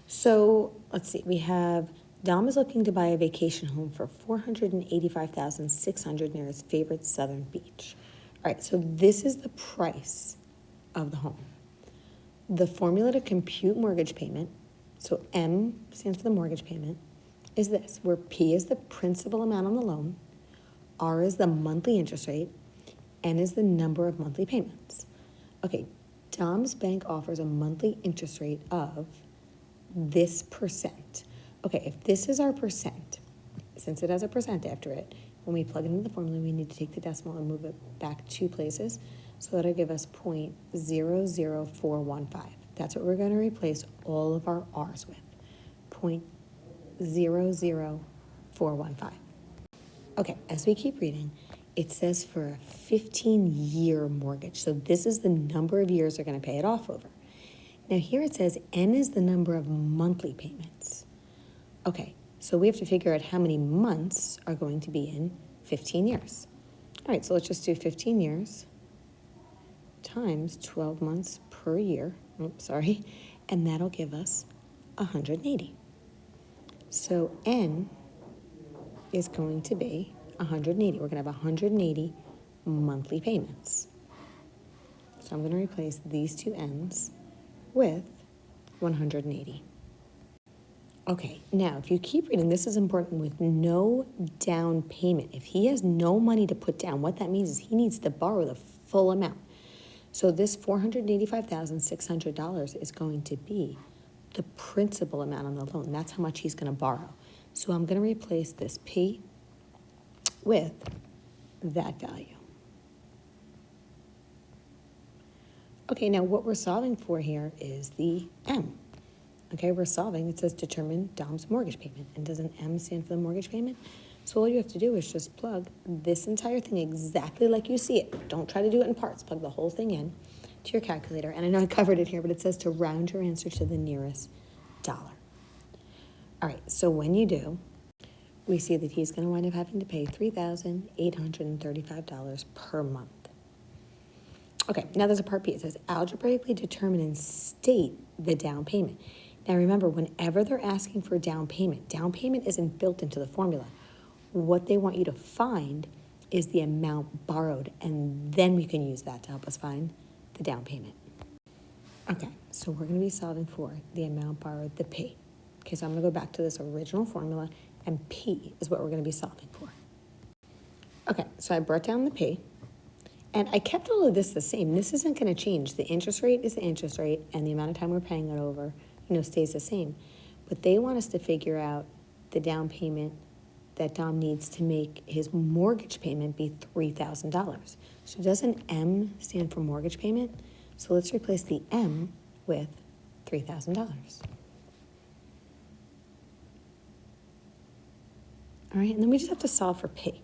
so let's see. We have Dom is looking to buy a vacation home for $485,600 near his favorite southern beach. All right, so this is the price of the home. The formula to compute mortgage payment, so M stands for the mortgage payment, is this, where P is the principal amount on the loan, R is the monthly interest rate, N is the number of monthly payments. Okay, Dom's bank offers a monthly interest rate of this percent. Okay, if this is our percent, since it has a percent after it, when we plug it into the formula, we need to take the decimal and move it back 2 places. So that'll give us 0.00415. That's what we're going to replace all of our R's with, 0.00415. Okay, as we keep reading, it says for a 15-year mortgage. So this is the number of years they're going to pay it off over. Now here it says N is the number of monthly payments. Okay, so we have to figure out how many months are going to be in 15 years. All right, so let's just do 15 years times 12 months per year. And that'll give us 180. So N is going to be 180. We're going to have 180 monthly payments. So I'm going to replace these two N's with 180. Okay, now if you keep reading, this is important with no down payment. If he has no money to put down, what that means is he needs to borrow the full amount. So this $485,600 is going to be the principal amount on the loan. That's how much he's going to borrow. So I'm going to replace this P with that value. Okay, now what we're solving for here is the M. Okay, we're solving, it says determine Dom's mortgage payment. And does an M stand for the mortgage payment? So all you have to do is just plug this entire thing exactly like you see it. Don't try to do it in parts. Plug the whole thing in to your calculator. And I know I covered it here, but it says to round your answer to the nearest dollar. All right, so when you do, we see that he's going to wind up having to pay $3,835 per month. Okay, now there's a part B. It says algebraically determine and state the down payment. Now remember, whenever they're asking for down payment isn't built into the formula. What they want you to find is the amount borrowed, and then we can use that to help us find the down payment. Okay, so we're going to be solving for the amount borrowed, the P. Okay, so I'm going to go back to this original formula, and P is what we're going to be solving for. Okay, so I brought down the P, and I kept all of this the same. This isn't going to change. The interest rate is the interest rate, and the amount of time we're paying it over, stays the same. But they want us to figure out the down payment that Dom needs to make his mortgage payment be $3,000. So does an M stand for mortgage payment? So let's replace the M with $3,000. All right, and then we just have to solve for P.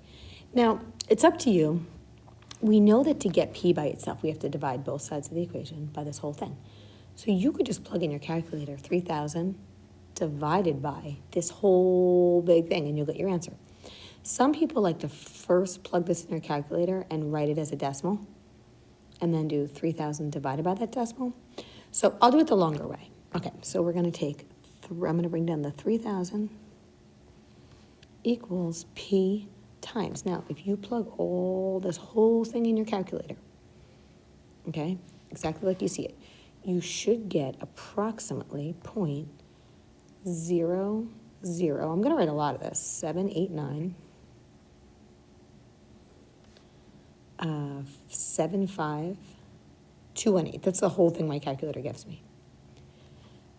Now, it's up to you. We know that to get P by itself, we have to divide both sides of the equation by this whole thing. So you could just plug in your calculator, 3,000 divided by this whole big thing, and you'll get your answer. Some people like to first plug this in your calculator and write it as a decimal, and then do 3,000 divided by that decimal. So I'll do it the longer way. Okay, so we're going to take, I'm going to bring down the 3,000 equals P times. Now, if you plug all this whole thing in your calculator, okay, exactly like you see it, you should get approximately 0. I'm going to write a lot of this. 789, 75, 218. That's the whole thing my calculator gives me.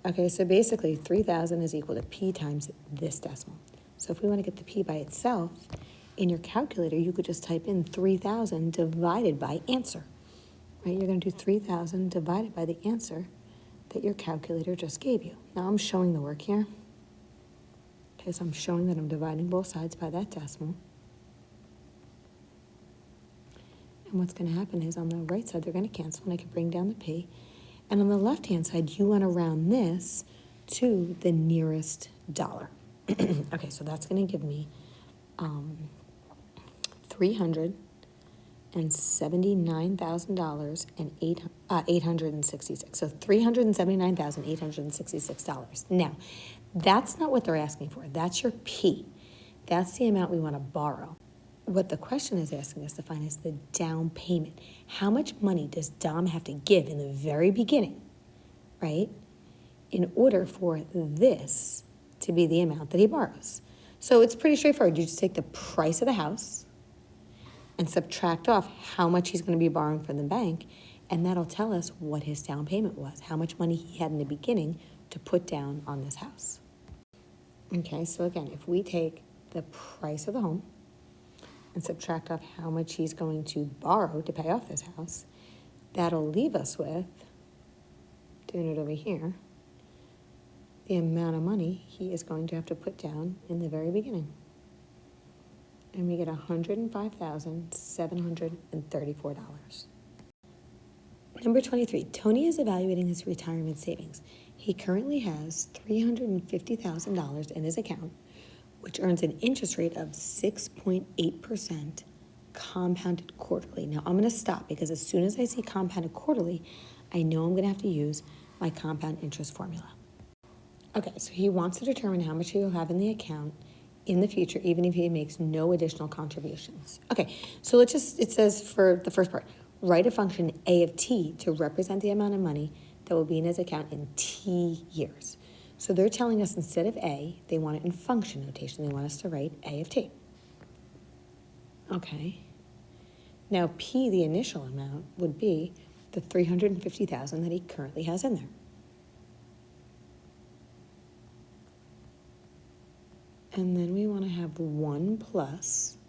Okay, so basically 3,000 is equal to P times this decimal. So if we want to get the P by itself, in your calculator, you could just type in 3,000 divided by answer. Right? You're going to do 3,000 divided by the answer that your calculator just gave you. Now I'm showing the work here. Okay, so I'm showing that I'm dividing both sides by that decimal. And what's going to happen is on the right side, they're going to cancel, and I can bring down the P. And on the left-hand side, you want to round this to the nearest dollar. Okay, so that's going to give me $379,000 and $866. So $379,866. Now, that's not what they're asking for. That's your P. That's the amount we want to borrow. What the question is asking us to find is the down payment. How much money does Dom have to give in the very beginning, right, in order for this to be the amount that he borrows? So it's pretty straightforward. You just take the price of the house and subtract off how much he's going to be borrowing from the bank, and that'll tell us what his down payment was, how much money he had in the beginning to put down on this house. Okay, so again, if we take the price of the home and subtract off how much he's going to borrow to pay off this house, that'll leave us with, doing it over here, the amount of money he is going to have to put down in the very beginning. And we get $105,734. Number 23, Tony is evaluating his retirement savings. He currently has $350,000 in his account, which earns an interest rate of 6.8% compounded quarterly. Now, I'm going to stop because as soon as I see compounded quarterly, I know I'm going to have to use my compound interest formula. Okay, so he wants to determine how much he will have in the account in the future, even if he makes no additional contributions. Okay, so it says for the first part, write a function a of t to represent the amount of money that will be in his account in t years. So they're telling us instead of a, they want it in function notation. They want us to write a of t. Okay. Now p, the initial amount, would be the $350,000 that he currently has in there. And then we want to have 1 plus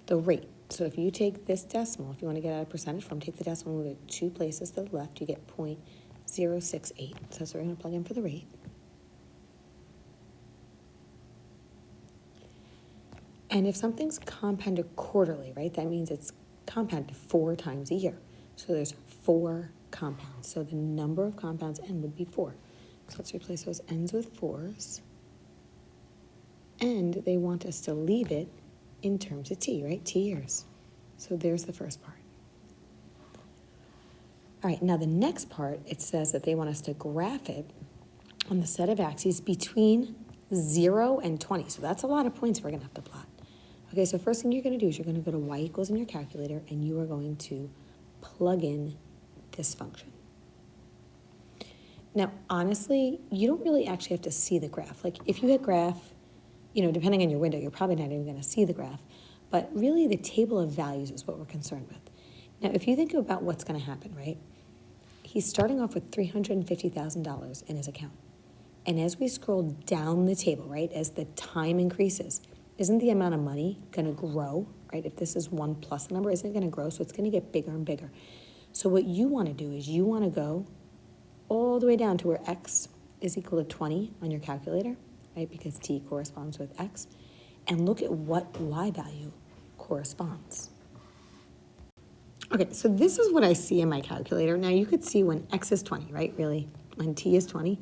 the rate. So if you take this decimal, if you want to get out a percentage form, take the decimal, move it 2 places to the left, you get 0.068. So that's what we're going to plug in for the rate. And if something's compounded quarterly, right, that means it's compounded 4 times a year. So there's 4 compounds. So the number of compounds n would be 4. So let's replace those n's with 4's. And they want us to leave it in terms of t, right? T years. So there's the first part. All right, now the next part, it says that they want us to graph it on the set of axes between 0 and 20. So that's a lot of points we're going to have to plot. Okay, so first thing you're going to do is you're going to go to y equals in your calculator, and you are going to plug in this function. Now, honestly, you don't really actually have to see the graph. Like if you hit graph, you know, depending on your window, you're probably not even going to see the graph. But really, the table of values is what we're concerned with. Now, if you think about what's going to happen, right? He's starting off with $350,000 in his account. And as we scroll down the table, right, as the time increases, isn't the amount of money going to grow, right? If this is 1 plus the number, isn't it going to grow? So it's going to get bigger and bigger. So what you want to do is you want to go all the way down to where x is equal to 20 on your calculator, right, because t corresponds with x, and look at what y value corresponds. Okay, so this is what I see in my calculator. Now you could see when x is 20, right, really, when t is 20,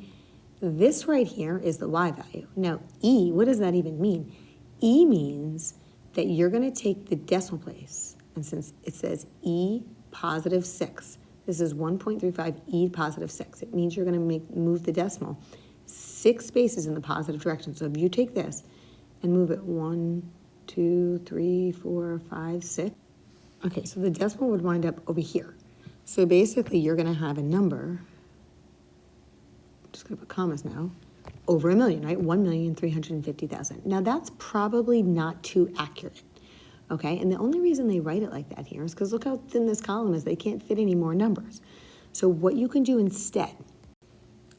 this right here is the y value. Now e, what does that even mean? E means that you're going to take the decimal place, and since it says e positive 6, this is 1.35 e positive 6. It means you're going to move the decimal 6 spaces in the positive direction. So if you take this and move it 1, 2, 3, 4, 5, 6. Okay, so the decimal would wind up over here. So basically you're going to have a number, I'm just going to put commas now, over a million, right? 1,350,000. Now that's probably not too accurate, okay? And the only reason they write it like that here is because look how thin this column is. They can't fit any more numbers. So what you can do instead,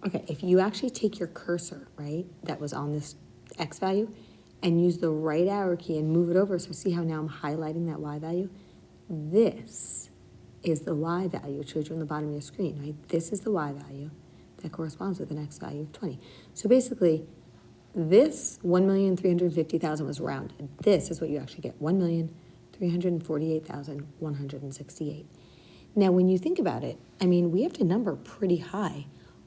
okay, if you actually take your cursor, right, that was on this X value, and use the right arrow key and move it over, so see how now I'm highlighting that Y value? This is the Y value, it shows you on the bottom of your screen, right? This is the Y value that corresponds with an X value of 20. So basically, this 1,350,000 was rounded. This is what you actually get, 1,348,168. Now, when you think about it, I mean, we have to number pretty high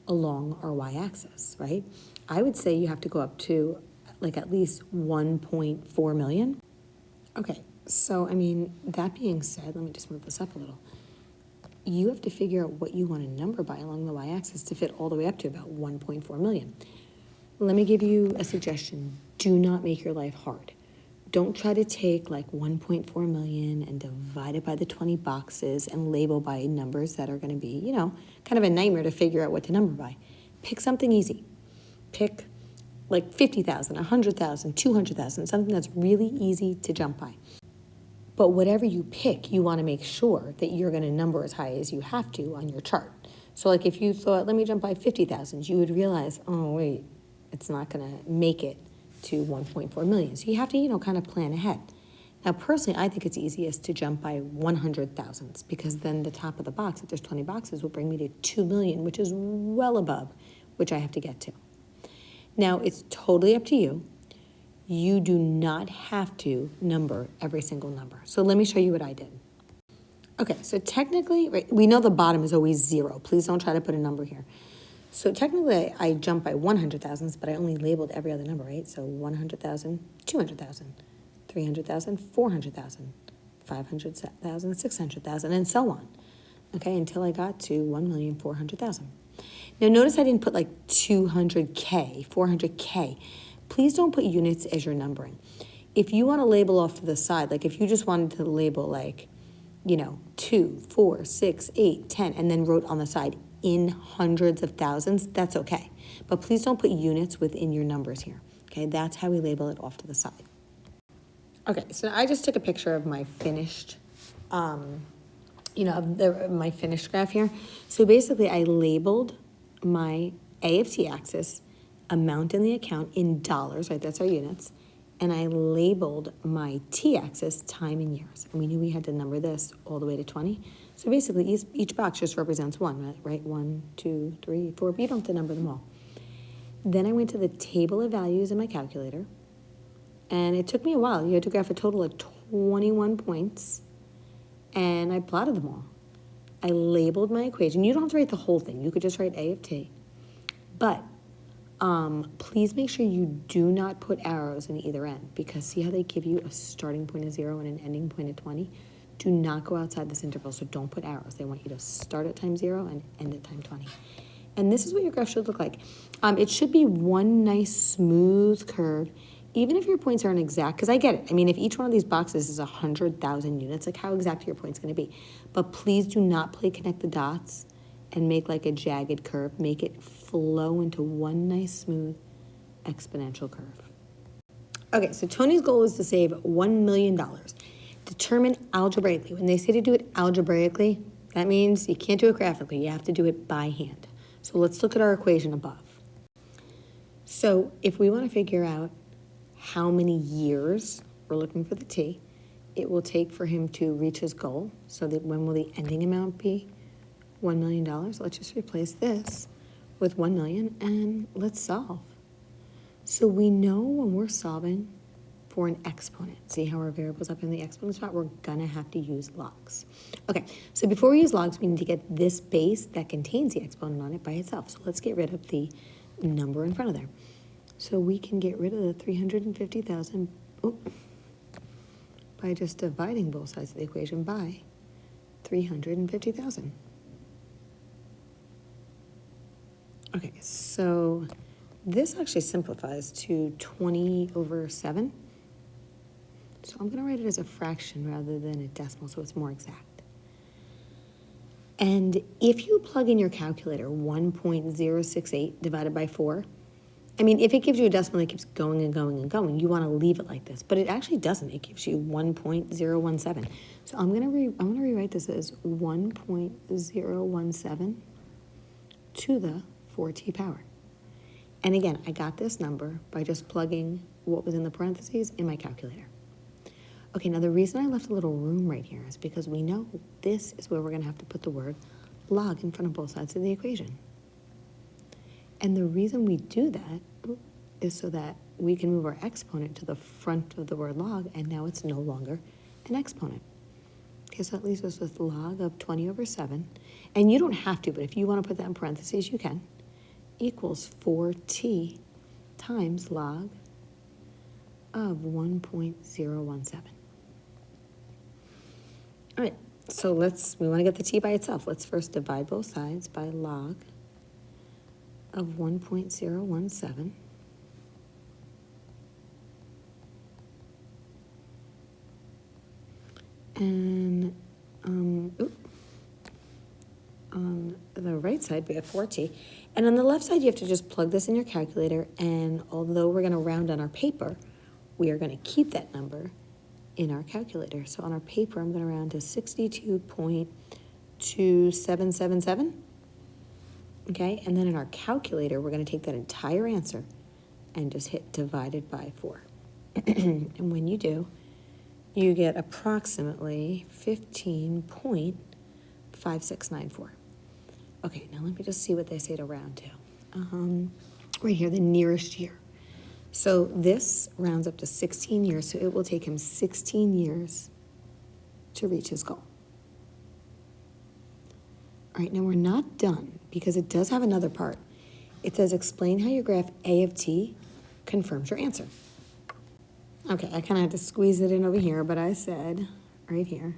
along our Y-axis, right? I would say you have to go up to like at least 1.4 million. Okay, so I mean, that being said, let me just move this up a little. You have to figure out what you want to number by along the Y-axis to fit all the way up to about 1.4 million. Let me give you a suggestion. Do not make your life hard. Don't try to take like 1.4 million and divide it by the 20 boxes and label by numbers that are going to be, you know, kind of a nightmare to figure out what to number by. Pick something easy. Pick like 50,000, 100,000, 200,000, something that's really easy to jump by. But whatever you pick, you want to make sure that you're going to number as high as you have to on your chart. So like if you thought, let me jump by 50,000, you would realize, oh, wait, it's not going to make it to 1.4 million. So you have to, you know, kind of plan ahead. Now, personally, I think it's easiest to jump by 100,000s because then the top of the box, if there's 20 boxes, will bring me to 2 million, which is well above which I have to get to. Now, it's totally up to you. You do not have to number every single number. So let me show you what I did. Okay, so technically, right, we know the bottom is always 0. Please don't try to put a number here. So technically, I jumped by 100,000s, but I only labeled every other number, right? So 100,000, 200,000, 300,000, 400,000, 500,000, 600,000, and so on. Okay, until I got to 1,400,000. Now, notice I didn't put like 200K, 400K. Please don't put units as you're numbering. If you want to label off to the side, like if you just wanted to label like, you know, 2, 4, 6, 8, 10, and then wrote on the side in hundreds of thousands, that's okay. But please don't put units within your numbers here. Okay, that's how we label it off to the side. Okay, so I just took a picture of my finished, my finished graph here. So basically, I labeled my AFT axis, amount in the account in dollars, right? That's our units. And I labeled my t-axis, time in years. And we knew we had to number this all the way to 20. So basically, each box just represents one, right? 1, 2, 3, 4, but you don't have to number them all. Then I went to the table of values in my calculator. And it took me a while. You had to graph a total of 21 points. And I plotted them all. I labeled my equation. You don't have to write the whole thing. You could just write A of t. But please make sure you do not put arrows in either end, because see how they give you a starting point of 0 and an ending point of 20? Do not go outside this interval, so don't put arrows. They want you to start at time 0 and end at time 20. And this is what your graph should look like. It should be one nice smooth curve, even if your points aren't exact, because I get it. I mean, if each one of these boxes is 100,000 units, like how exact are your points going to be? But please do not play connect the dots and make like a jagged curve. Make it flow into one nice smooth exponential curve. Okay, so Tony's goal is to save $1 million. Determine algebraically. When they say to do it algebraically, that means you can't do it graphically. You have to do it by hand. So let's look at our equation above. So if we want to figure out how many years, we're looking for the t, it will take for him to reach his goal. So that when will the ending amount be? $1 million. Let's just replace this with 1 million and let's solve. So we know when we're solving for an exponent, see how our variable's up in the exponent spot, we're gonna have to use logs. Okay, so before we use logs, we need to get this base that contains the exponent on it by itself. So let's get rid of the number in front of there. So we can get rid of the 350,000 by just dividing both sides of the equation by 350,000. Okay, so this actually simplifies to 20 over 7. So I'm going to write it as a fraction rather than a decimal, so it's more exact. And if you plug in your calculator 1.068 divided by 4, I mean, if it gives you a decimal that keeps going and going and going, you want to leave it like this. But it actually doesn't. It gives you 1.017. So I'm gonna rewrite this as 1.017 to the 4t power. And again, I got this number by just plugging what was in the parentheses in my calculator. Okay, now the reason I left a little room right here is because we know this is where we're going to have to put the word log in front of both sides of the equation. And the reason we do that is so that we can move our exponent to the front of the word log, and now it's no longer an exponent. Okay, so that leaves us with log of 20 over 7. And you don't have to, but if you want to put that in parentheses, you can. Equals 4t times log of 1.017. All right, so we want to get the t by itself. Let's first divide both sides by log of 1.017. And on the right side, we have 4t. And on the left side, you have to just plug this in your calculator. And although we're going to round on our paper, we are going to keep that number in our calculator. So on our paper, I'm going to round to 62.2777. Okay, and then in our calculator, we're going to take that entire answer and just hit divided by 4. And when you do, you get approximately 15.5694. Okay, now let me just see what they say to round to. Right here, the nearest year. So this rounds up to 16 years, so it will take him 16 years to reach his goal. All right, now we're not done because it does have another part. It says explain how your graph A of t confirms your answer. Okay, I kind of had to squeeze it in over here, but I said right here,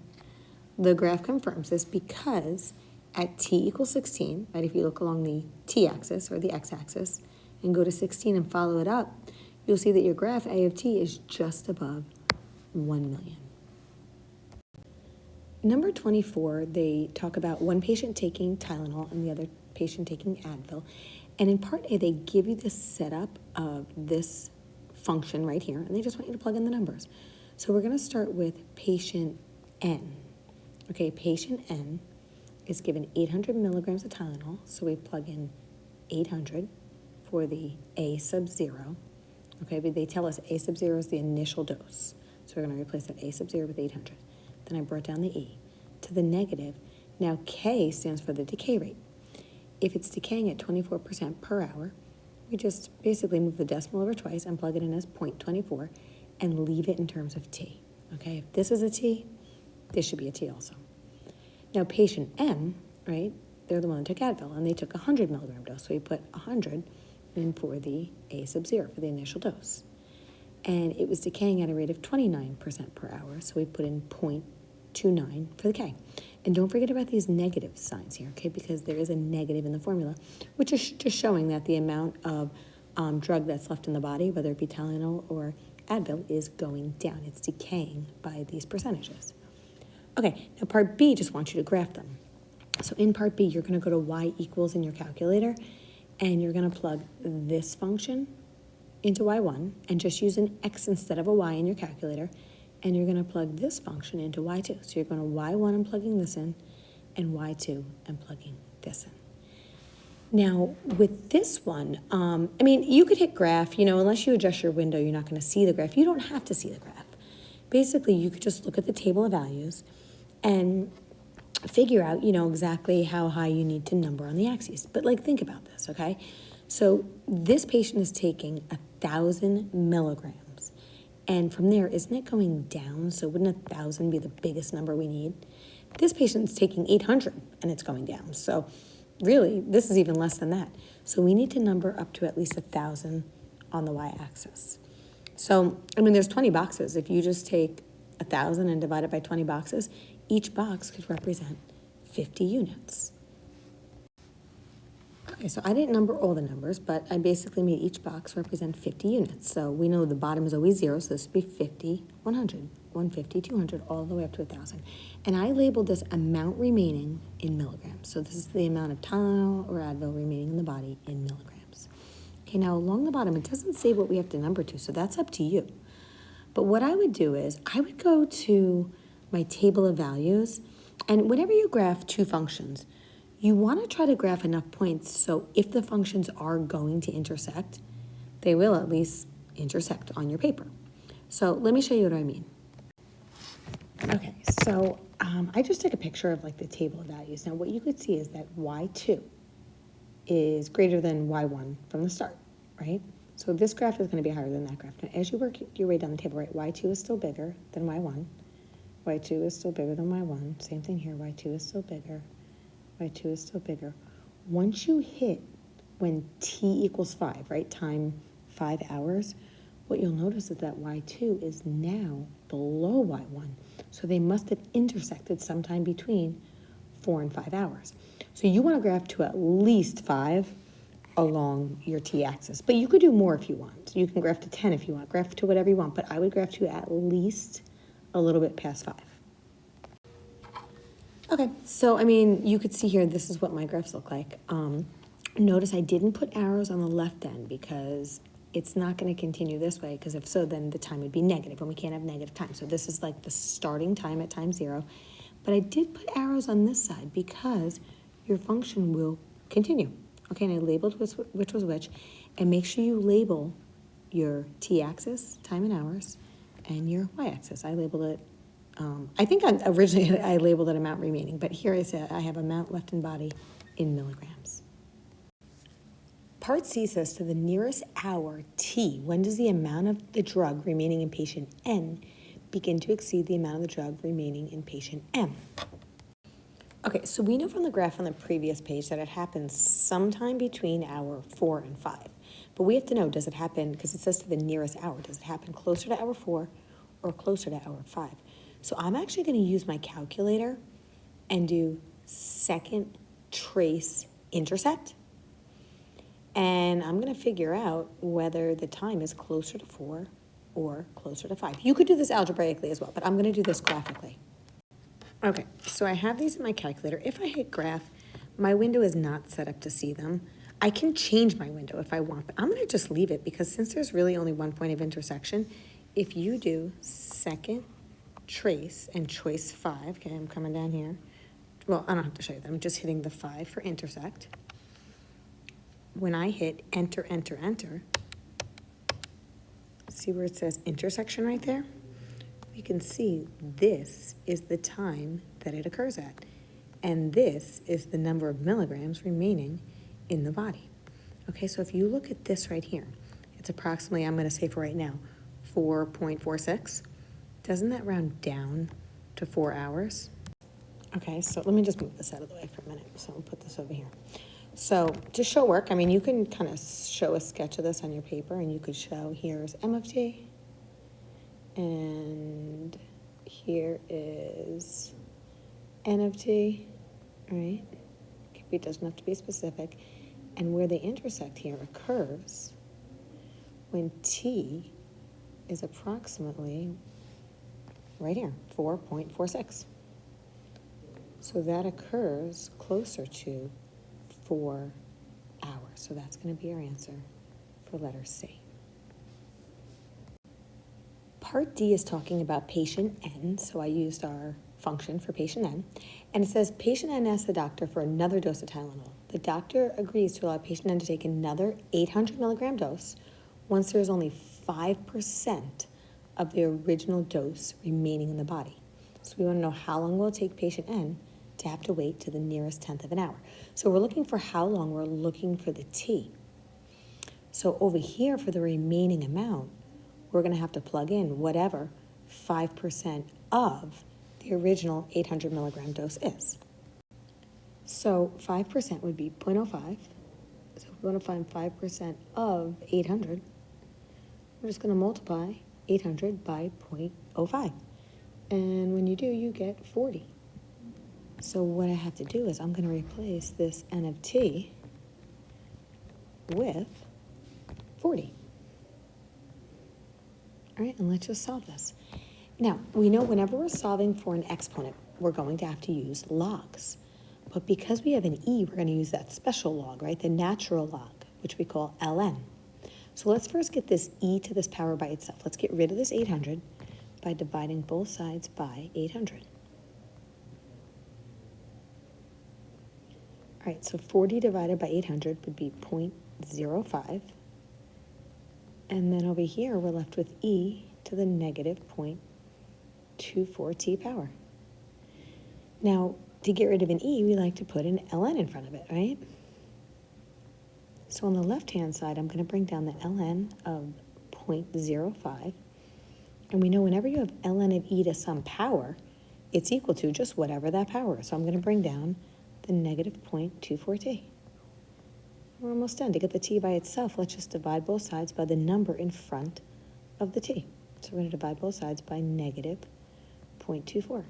the graph confirms this because at t equals 16, right, if you look along the t-axis or the x-axis and go to 16 and follow it up, you'll see that your graph A of t is just above 1 million. Number 24, they talk about one patient taking Tylenol and the other patient taking Advil. And in part A, they give you the setup of this function right here, and they just want you to plug in the numbers. So we're going to start with patient N. Okay, patient N is given 800 milligrams of Tylenol, so we plug in 800 for the A sub 0. Okay, but they tell us A sub 0 is the initial dose. So we're going to replace that A sub 0 with 800. Then I brought down the E to the negative. Now K stands for the decay rate. If it's decaying at 24% per hour, we just basically move the decimal over twice and plug it in as 0.24 and leave it in terms of T. Okay, if this is a T, this should be a T also. Now patient M, right, they're the one that took Advil, and they took 100 milligram dose. So we put 100 in for the A sub 0 for the initial dose. And it was decaying at a rate of 29% per hour, so we put in 0.29 for the K. And don't forget about these negative signs here, okay, because there is a negative in the formula, which is just showing that the amount of drug that's left in the body, whether it be Tylenol or Advil, is going down. It's decaying by these percentages. Okay, now part B just wants you to graph them. So in part B, you're going to go to y equals in your calculator, and you're going to plug this function into y1 and just use an x instead of a y in your calculator, and you're going to plug this function into y2. So you're going to y1 and plugging this in, and y2 and plugging this in. Now, with this one, I mean, you could hit graph, unless you adjust your window, you're not going to see the graph. You don't have to see the graph. Basically, you could just look at the table of values and figure out, exactly how high you need to number on the axes. But, think about this, okay? So this patient is taking 1,000 milligrams. And from there, isn't it going down? So wouldn't 1,000 be the biggest number we need? This patient's taking 800, and it's going down. So really, this is even less than that. So we need to number up to at least 1,000 on the y-axis. So, there's 20 boxes. If you just take 1,000 and divide it by 20 boxes, each box could represent 50 units. Okay, so I didn't number all the numbers, but I basically made each box represent 50 units. So we know the bottom is always 0, so this would be 50, 100, 150, 200, all the way up to 1,000. And I labeled this amount remaining in milligrams. So this is the amount of Tylenol or Advil remaining in the body in milligrams. Okay, Okay, now along the bottom, it doesn't say what we have to number to, so that's up to you. But what I would do is I would go to my table of values, and whenever you graph two functions, you want to try to graph enough points so if the functions are going to intersect, they will at least intersect on your paper. So let me show you what I mean. Okay, so I just took a picture of like the table of values. Now what you could see is that y2 is greater than y1 from the start, right? So this graph is going to be higher than that graph. Now as you work your way down the table, right, y2 is still bigger than y1. y2 is still bigger than y1. Same thing here, y2 is still bigger. y2 is still bigger. Once you hit when t equals 5, right, time 5 hours, what you'll notice is that y2 is now below y1. So they must have intersected sometime between 4 and 5 hours. So you want to graph to at least 5 along your t-axis. But you could do more if you want. You can graph to 10 if you want. Graph to whatever you want. But I would graph to at least a little bit past 5. Okay, so I mean, you could see here, this is what my graphs look like. Notice I didn't put arrows on the left end because it's not going to continue this way, because if so, then the time would be negative, and we can't have negative time. So this is like the starting time at time 0. But I did put arrows on this side because your function will continue. Okay, and I labeled which was which, and make sure you label your t-axis, time in hours, and your y-axis. I labeled it, I think originally I labeled it amount remaining, but here I said I have amount left in body in milligrams. Part C says to the nearest hour t, when does the amount of the drug remaining in patient N begin to exceed the amount of the drug remaining in patient M? Okay, so we know from the graph on the previous page that it happens sometime between hour 4 and 5. But we have to know, does it happen, because it says to the nearest hour, does it happen closer to hour 4 or closer to hour 5? So I'm actually going to use my calculator and do second trace intersect. And I'm going to figure out whether the time is closer to 4 or closer to 5. You could do this algebraically as well, but I'm going to do this graphically. Okay, so I have these in my calculator. If I hit graph, my window is not set up to see them. I can change my window if I want, but I'm going to just leave it because since there's really only one point of intersection, if you do second trace and choice 5, okay, I'm coming down here. Well, I don't have to show you that. I'm just hitting the 5 for intersect. When I hit enter, enter, enter, see where it says intersection right there? We can see this is the time that it occurs at. And this is the number of milligrams remaining in the body. Okay, so if you look at this right here, it's approximately, I'm going to say for right now, 4.46. Doesn't that round down to 4 hours? Okay, so let me just move this out of the way for a minute. So I'll put this over here. So to show work, I mean, you can kind of show a sketch of this on your paper, and you could show here's M of t, and here is N of t, right? It doesn't have to be specific. And where they intersect here occurs when t is approximately right here, 4.46. So that occurs closer to 4 hours. So that's going to be our answer for letter C. Part D is talking about patient N, so I used our function for patient N, and it says patient N asks the doctor for another dose of Tylenol. The doctor agrees to allow patient N to take another 800 milligram dose once there is only 5% of the original dose remaining in the body. So we want to know how long will it take patient N to have to wait to the nearest 10th of an hour. So we're looking for how long, we're looking for the t. So over here for the remaining amount, we're going to have to plug in whatever 5% of the original 800 milligram dose is. So 5% would be 0.05. So if we want to find 5% of 800, we're just going to multiply 800 by 0.05. And when you do, you get 40. So what I have to do is I'm going to replace this N of t with 40. All right, and let's just solve this. Now, we know whenever we're solving for an exponent, we're going to have to use logs. But because we have an e, we're going to use that special log, right? The natural log, which we call ln. So let's first get this e to this power by itself. Let's get rid of this 800 by dividing both sides by 800. All right, so 40 divided by 800 would be 0.05. And then over here, we're left with e to the negative 0.24t power. Now, to get rid of an e, we like to put an ln in front of it, right? So on the left-hand side, I'm going to bring down the ln of 0.05. And we know whenever you have ln of e to some power, it's equal to just whatever that power is. So I'm going to bring down the negative 0.24t. We're almost done. To get the t by itself, let's just divide both sides by the number in front of the t. So we're going to divide both sides by negative 0.24.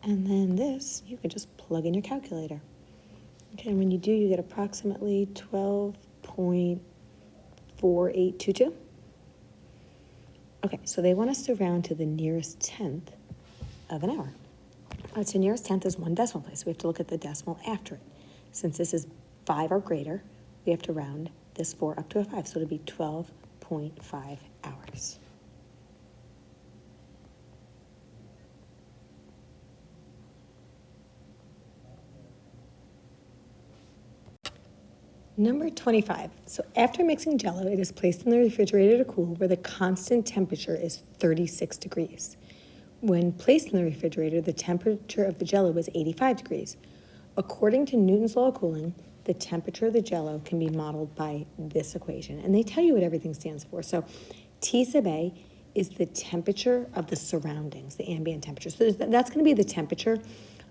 And then this, you could just plug in your calculator. Okay, and when you do, you get approximately 12.4822. Okay, so they want us to round to the nearest tenth of an hour. All right, so nearest tenth is one decimal place. We have to look at the decimal after it. Since this is 5 or greater, we have to round this 4 up to a 5, so it'll be 12.5 hours. Number 25. So after mixing Jell-O, it is placed in the refrigerator to cool where the constant temperature is 36 degrees. When placed in the refrigerator, the temperature of the Jell-O was 85 degrees. According to Newton's law of cooling, the temperature of the Jell-O can be modeled by this equation. And they tell you what everything stands for. So T sub A is the temperature of the surroundings, the ambient temperature. So that's going to be the temperature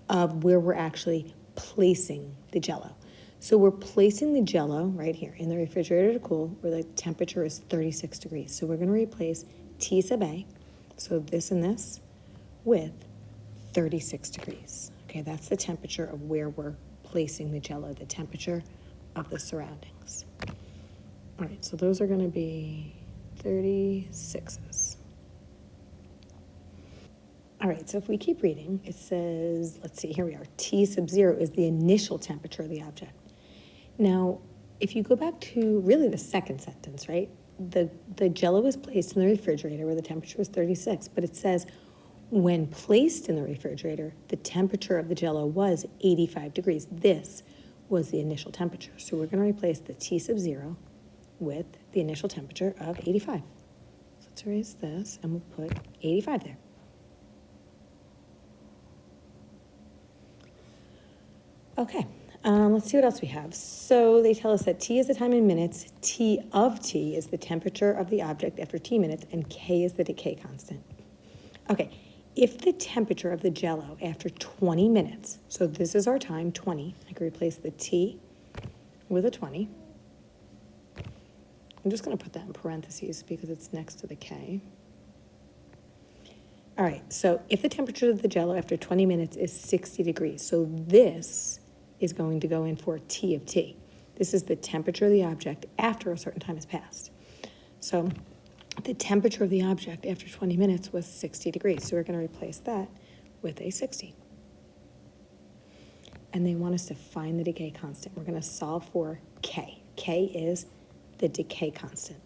of where we're actually placing the Jell-O. So we're placing the Jell-O right here in the refrigerator to cool where the temperature is 36 degrees. So we're going to replace T sub A, so this and this, with 36 degrees. Okay, that's the temperature of where we're placing the Jell-O, the temperature of the surroundings. All right, so those are going to be 36s. All right, so if we keep reading, it says, let's see, here we are. T sub 0 is the initial temperature of the object. Now, if you go back to really the second sentence, right? The Jell-O is placed in the refrigerator where the temperature was 36, but it says when placed in the refrigerator, the temperature of the Jell-O was 85 degrees. This was the initial temperature. So we're going to replace the T sub 0 with the initial temperature of 85. So let's erase this, and we'll put 85 there. Okay, let's see what else we have. So they tell us that T is the time in minutes, T of T is the temperature of the object after T minutes, and K is the decay constant. Okay, if the temperature of the Jell-O after 20 minutes, so this is our time, 20, I can replace the T with a 20. I'm just going to put that in parentheses because it's next to the K. All right, so if the temperature of the Jell-O after 20 minutes is 60 degrees, so this is going to go in for T of T. This is the temperature of the object after a certain time has passed. So the temperature of the object after 20 minutes was 60 degrees, so we're going to replace that with a 60. And they want us to find the decay constant. We're going to solve for K. K is the decay constant.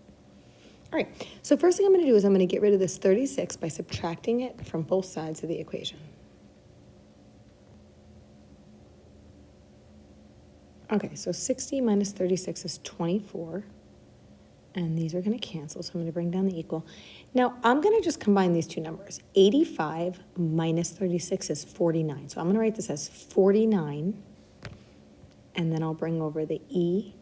All right, so first thing I'm going to do is I'm going to get rid of this 36 by subtracting it from both sides of the equation. Okay, so 60 minus 36 is 24, and these are going to cancel, so I'm going to bring down the equal. Now, I'm going to just combine these two numbers. 85 minus 36 is 49, so I'm going to write this as 49, and then I'll bring over the e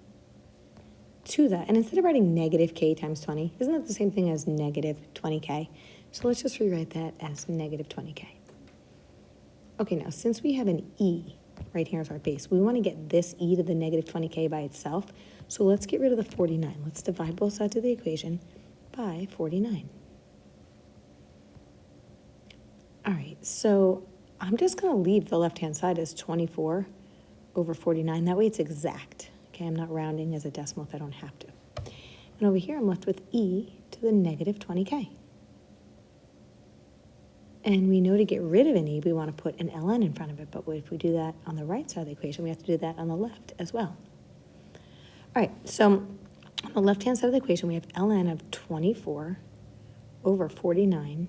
to that. And instead of writing negative k times 20, isn't that the same thing as negative 20k? So let's just rewrite that as negative 20k. Okay, now since we have an e right here as our base, we want to get this e to the negative 20k by itself. So let's get rid of the 49. Let's divide both sides of the equation by 49. All right, so I'm just going to leave the left-hand side as 24 over 49. That way it's exact. Okay, I'm not rounding as a decimal if I don't have to. And over here, I'm left with e to the negative 20k. And we know to get rid of an e, we want to put an ln in front of it. But if we do that on the right side of the equation, we have to do that on the left as well. All right, so On the left-hand side of the equation, we have ln of 24 over 49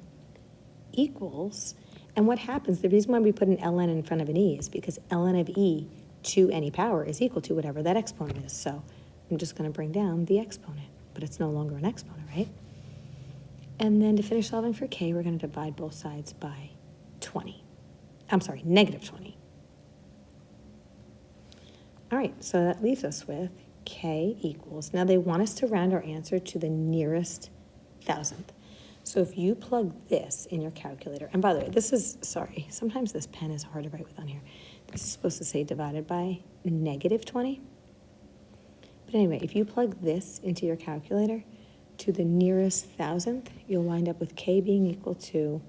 equals, and what happens, the reason why we put an ln in front of an e is because ln of e to any power is equal to whatever that exponent is. So I'm just going to bring down the exponent, but it's no longer an exponent, right? And then to finish solving for k, we're going to divide both sides by 20. I'm sorry, negative 20. All right, so that leaves us with k equals, now they want us to round our answer to the nearest thousandth. So if you plug this in your calculator, and by the way, this is, sorry, sometimes this pen is hard to write with on here. This is supposed to say divided by negative 20. But anyway, if you plug this into your calculator to the nearest thousandth, you'll wind up with k being equal to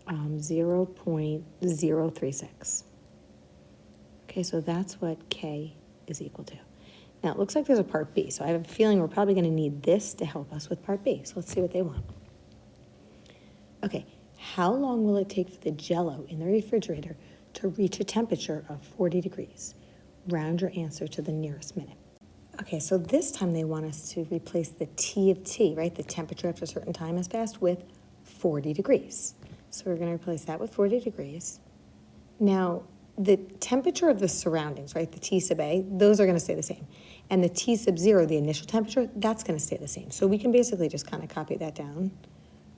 0.036. Okay, so that's what k is equal to. Now, it looks like there's a part B, so I have a feeling we're probably going to need this to help us with part B. So let's see what they want. Okay, how long will it take for the Jell-O in the refrigerator to reach a temperature of 40 degrees? Round your answer to the nearest minute. Okay, so this time they want us to replace the T of T, right? The temperature after a certain time has passed with 40 degrees. So we're going to replace that with 40 degrees. Now, the temperature of the surroundings, right, the T sub A, those are going to stay the same. And the T sub 0, the initial temperature, that's going to stay the same. So we can basically just kind of copy that down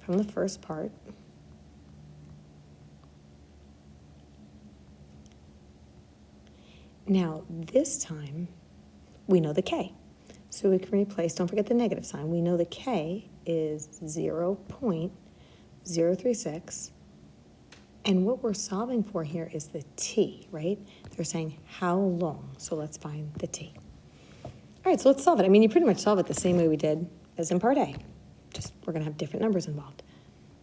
from the first part. Now, this time, we know the K. So we can replace, don't forget the negative sign. We know the K is 0.036. And what we're solving for here is the T, right? They're saying how long. So let's find the T. All right, so let's solve it. I mean, you pretty much solve it the same way we did as in part A. Just we're going to have different numbers involved.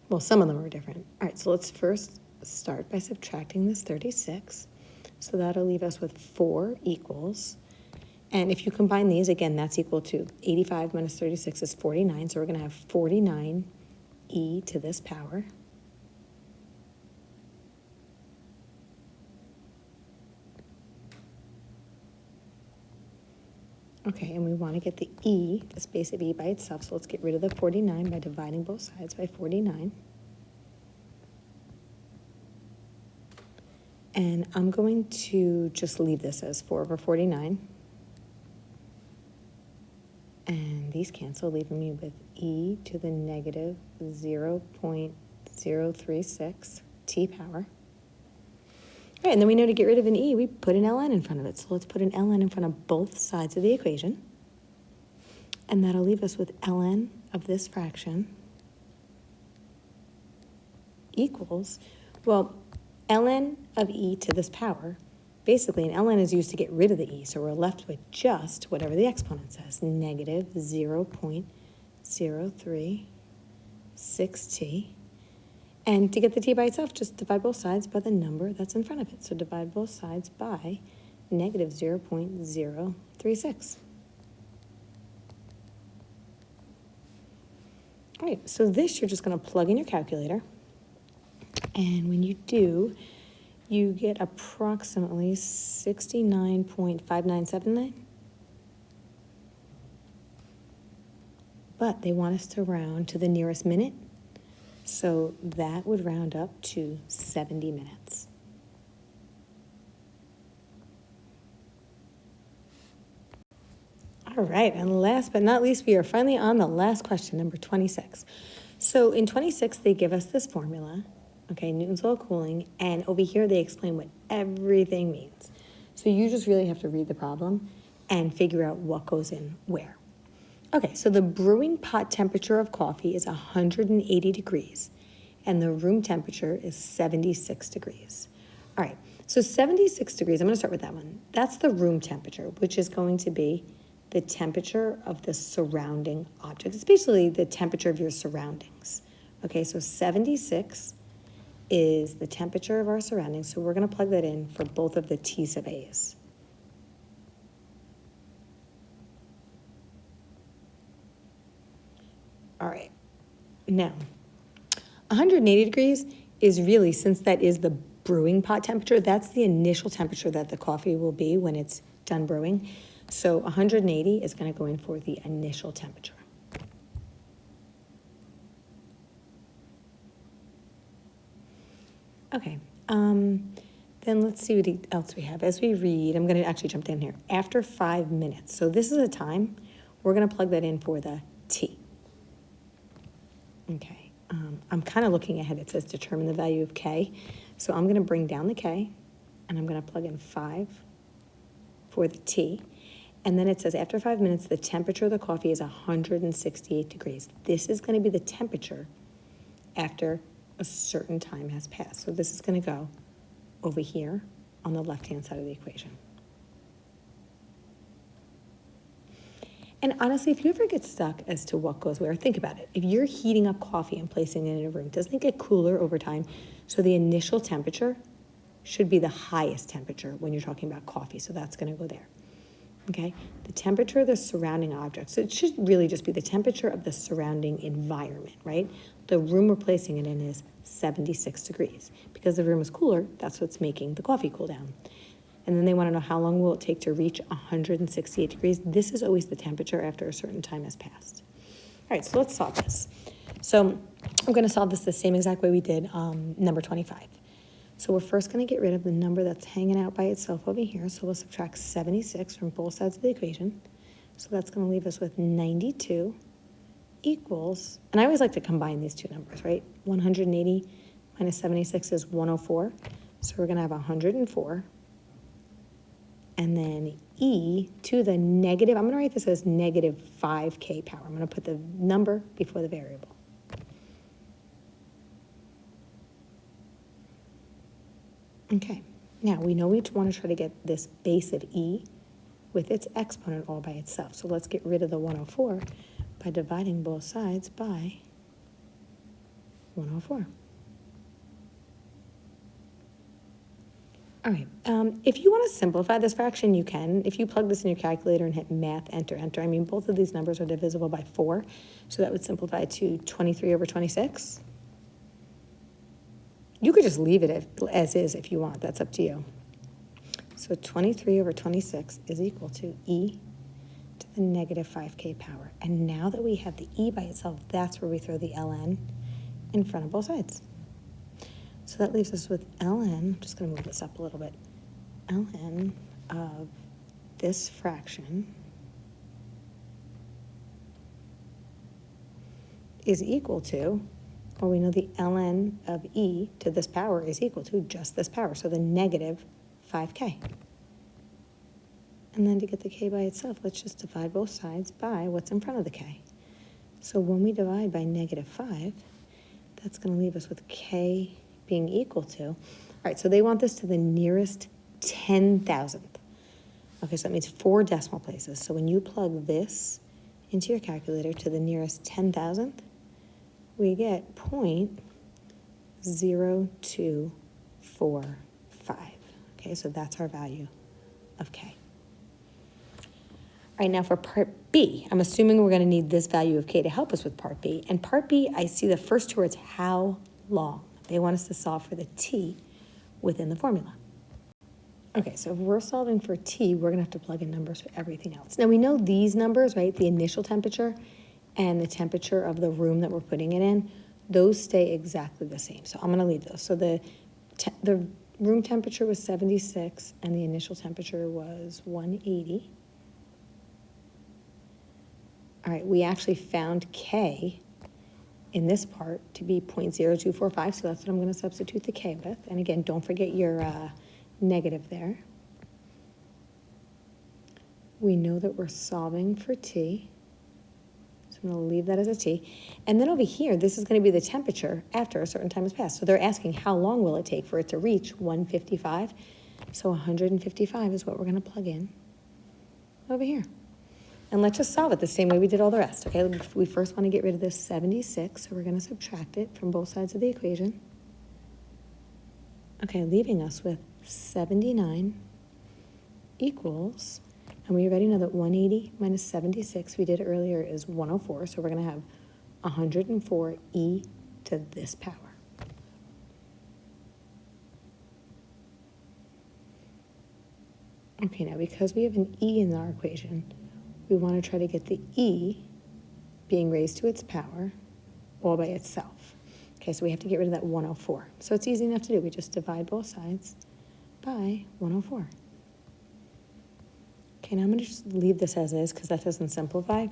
Well, some of them are different. All right, so let's first start by subtracting this 36. So that'll leave us with 4 equals. And if you combine these, again, that's equal to 85 minus 36 is 49. So we're going to have 49 e to this power. Okay, and we want to get the e, the space of e by itself, so let's get rid of the 49 by dividing both sides by 49. And I'm going to just leave this as 4 over 49. And these cancel, leaving me with e to the negative 0.036 t power. All right, and then we know to get rid of an e, we put an ln in front of it. So let's put an ln in front of both sides of the equation. And that'll leave us with ln of this fraction equals, well, ln of e to this power, basically an ln is used to get rid of the e, so we're left with just whatever the exponent says, negative 0.036t. And to get the t by itself, just divide both sides by the number that's in front of it. So divide both sides by negative 0.036. All right, so this you're just going to plug in your calculator. And when you do, you get approximately 69.5979. But they want us to round to the nearest minute. So that would round up to 70 minutes. All right, and last but not least, we are finally on the last question, number 26. So in 26, they give us this formula, okay, Newton's law of cooling, and over here they explain what everything means. So you just really have to read the problem and figure out what goes in where. Okay, so the brewing pot temperature of coffee is 180 degrees, and the room temperature is 76 degrees. All right, so 76 degrees, I'm going to start with that one. That's the room temperature, which is going to be the temperature of the surrounding object. It's basically the temperature of your surroundings. Okay, so 76 is the temperature of our surroundings, so we're going to plug that in for both of the T sub A's. All right, now 180 degrees is really, since that is the brewing pot temperature, that's the initial temperature that the coffee will be when it's done brewing. So 180 is going to go in for the initial temperature. Okay, then let's see what else we have. As we read, I'm going to actually jump down here. After 5 minutes, so this is a time, we're going to plug that in for the T. Okay, I'm kind of looking ahead. It says determine the value of K. So I'm going to bring down the K, and I'm going to plug in 5 for the T. And then it says after 5 minutes, the temperature of the coffee is 168 degrees. This is going to be the temperature after a certain time has passed. So this is going to go over here on the left-hand side of the equation. And honestly, if you ever get stuck as to what goes where, think about it. If you're heating up coffee and placing it in a room, doesn't it get cooler over time? So the initial temperature should be the highest temperature when you're talking about coffee. So that's going to go there. Okay? The temperature of the surrounding object. So it should really just be the temperature of the surrounding environment, right? The room we're placing it in is 76 degrees. Because the room is cooler, that's what's making the coffee cool down. And then they want to know how long will it take to reach 168 degrees. This is always the temperature after a certain time has passed. All right, so let's solve this. So I'm going to solve this the same exact way we did number 25. So we're first going to get rid of the number that's hanging out by itself over here. So we'll subtract 76 from both sides of the equation. So that's going to leave us with 92 equals, and I always like to combine these two numbers, right? 180 minus 76 is 104. So we're going to have 104. And then e to the negative, I'm going to write this as negative 5k power. I'm going to put the number before the variable. Okay, now we know we want to try to get this base of e with its exponent all by itself. So let's get rid of the 104 by dividing both sides by 104. All right, if you want to simplify this fraction, you can. If you plug this in your calculator and hit math, enter, enter, I mean, both of these numbers are divisible by 4, so that would simplify to 23 over 26. You could just leave it as is if you want. That's up to you. So 23 over 26 is equal to e to the negative 5k power. And now that we have the e by itself, that's where we throw the ln in front of both sides. So that leaves us with ln, I'm just going to move this up a little bit, ln of this fraction is equal to, well, we know the ln of e to this power is equal to just this power, so the negative 5k. And then to get the k by itself, let's just divide both sides by what's in front of the k. So when we divide by negative 5, that's going to leave us with k being equal to, all right, so they want this to the nearest 10,000th. Okay, so that means 4 decimal places. So when you plug this into your calculator to the nearest 10,000th, we get 0.0245. Okay, so that's our value of k. All right, now for part B, I'm assuming we're going to need this value of k to help us with part B. And part B, I see the first two words, how long. They want us to solve for the t within the formula. Okay, so if we're solving for t, we're going to have to plug in numbers for everything else. Now, we know these numbers, right, the initial temperature and the temperature of the room that we're putting it in, those stay exactly the same. So I'm going to leave those. So the room temperature was 76, and the initial temperature was 180. All right, we actually found k in this part to be 0.0245, so that's what I'm going to substitute the k with. And again, don't forget your negative there. We know that we're solving for t, so I'm going to leave that as a t. And then over here, this is going to be the temperature after a certain time has passed. So they're asking how long will it take for it to reach 155. So 155 is what we're going to plug in over here. And let's just solve it the same way we did all the rest, okay? We first want to get rid of this 76, so we're going to subtract it from both sides of the equation. Okay, leaving us with 79 equals, and we already know that 180 minus 76, we did earlier, is 104, so we're going to have 104 e to this power. Okay, now because we have an e in our equation, we want to try to get the e being raised to its power all by itself. Okay, so we have to get rid of that 104. So it's easy enough to do. We just divide both sides by 104. Okay, now I'm going to just leave this as is because that doesn't simplify.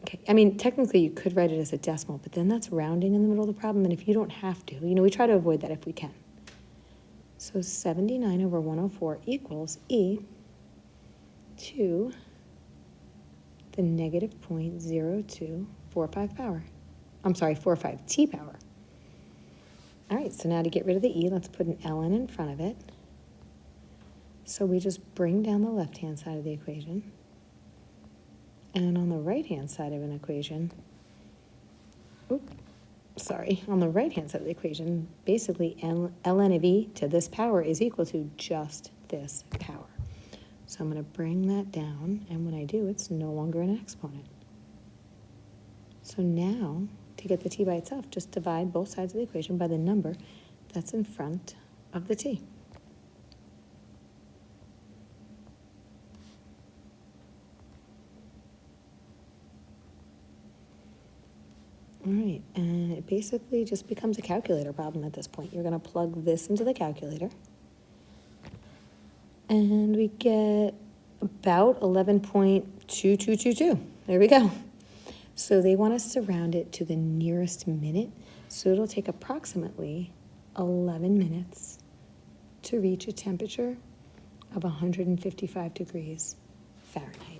Okay, I mean, technically you could write it as a decimal, but then that's rounding in the middle of the problem, and if you don't have to, we try to avoid that if we can. So 79 over 104 equals e to the negative 0.0245 power. I'm sorry, 45 t power. All right, so now to get rid of the e, let's put an ln in front of it. So we just bring down the left-hand side of the equation. And on the right-hand side of an equation, on the right-hand side of the equation, basically ln of e to this power is equal to just this power. So I'm going to bring that down, and when I do, it's no longer an exponent. So now, to get the t by itself, just divide both sides of the equation by the number that's in front of the t. All right, and it basically just becomes a calculator problem at this point. You're going to plug this into the calculator, and we get about 11.2222. There we go. So they want us to round it to the nearest minute, so it'll take approximately 11 minutes to reach a temperature of 155 degrees Fahrenheit.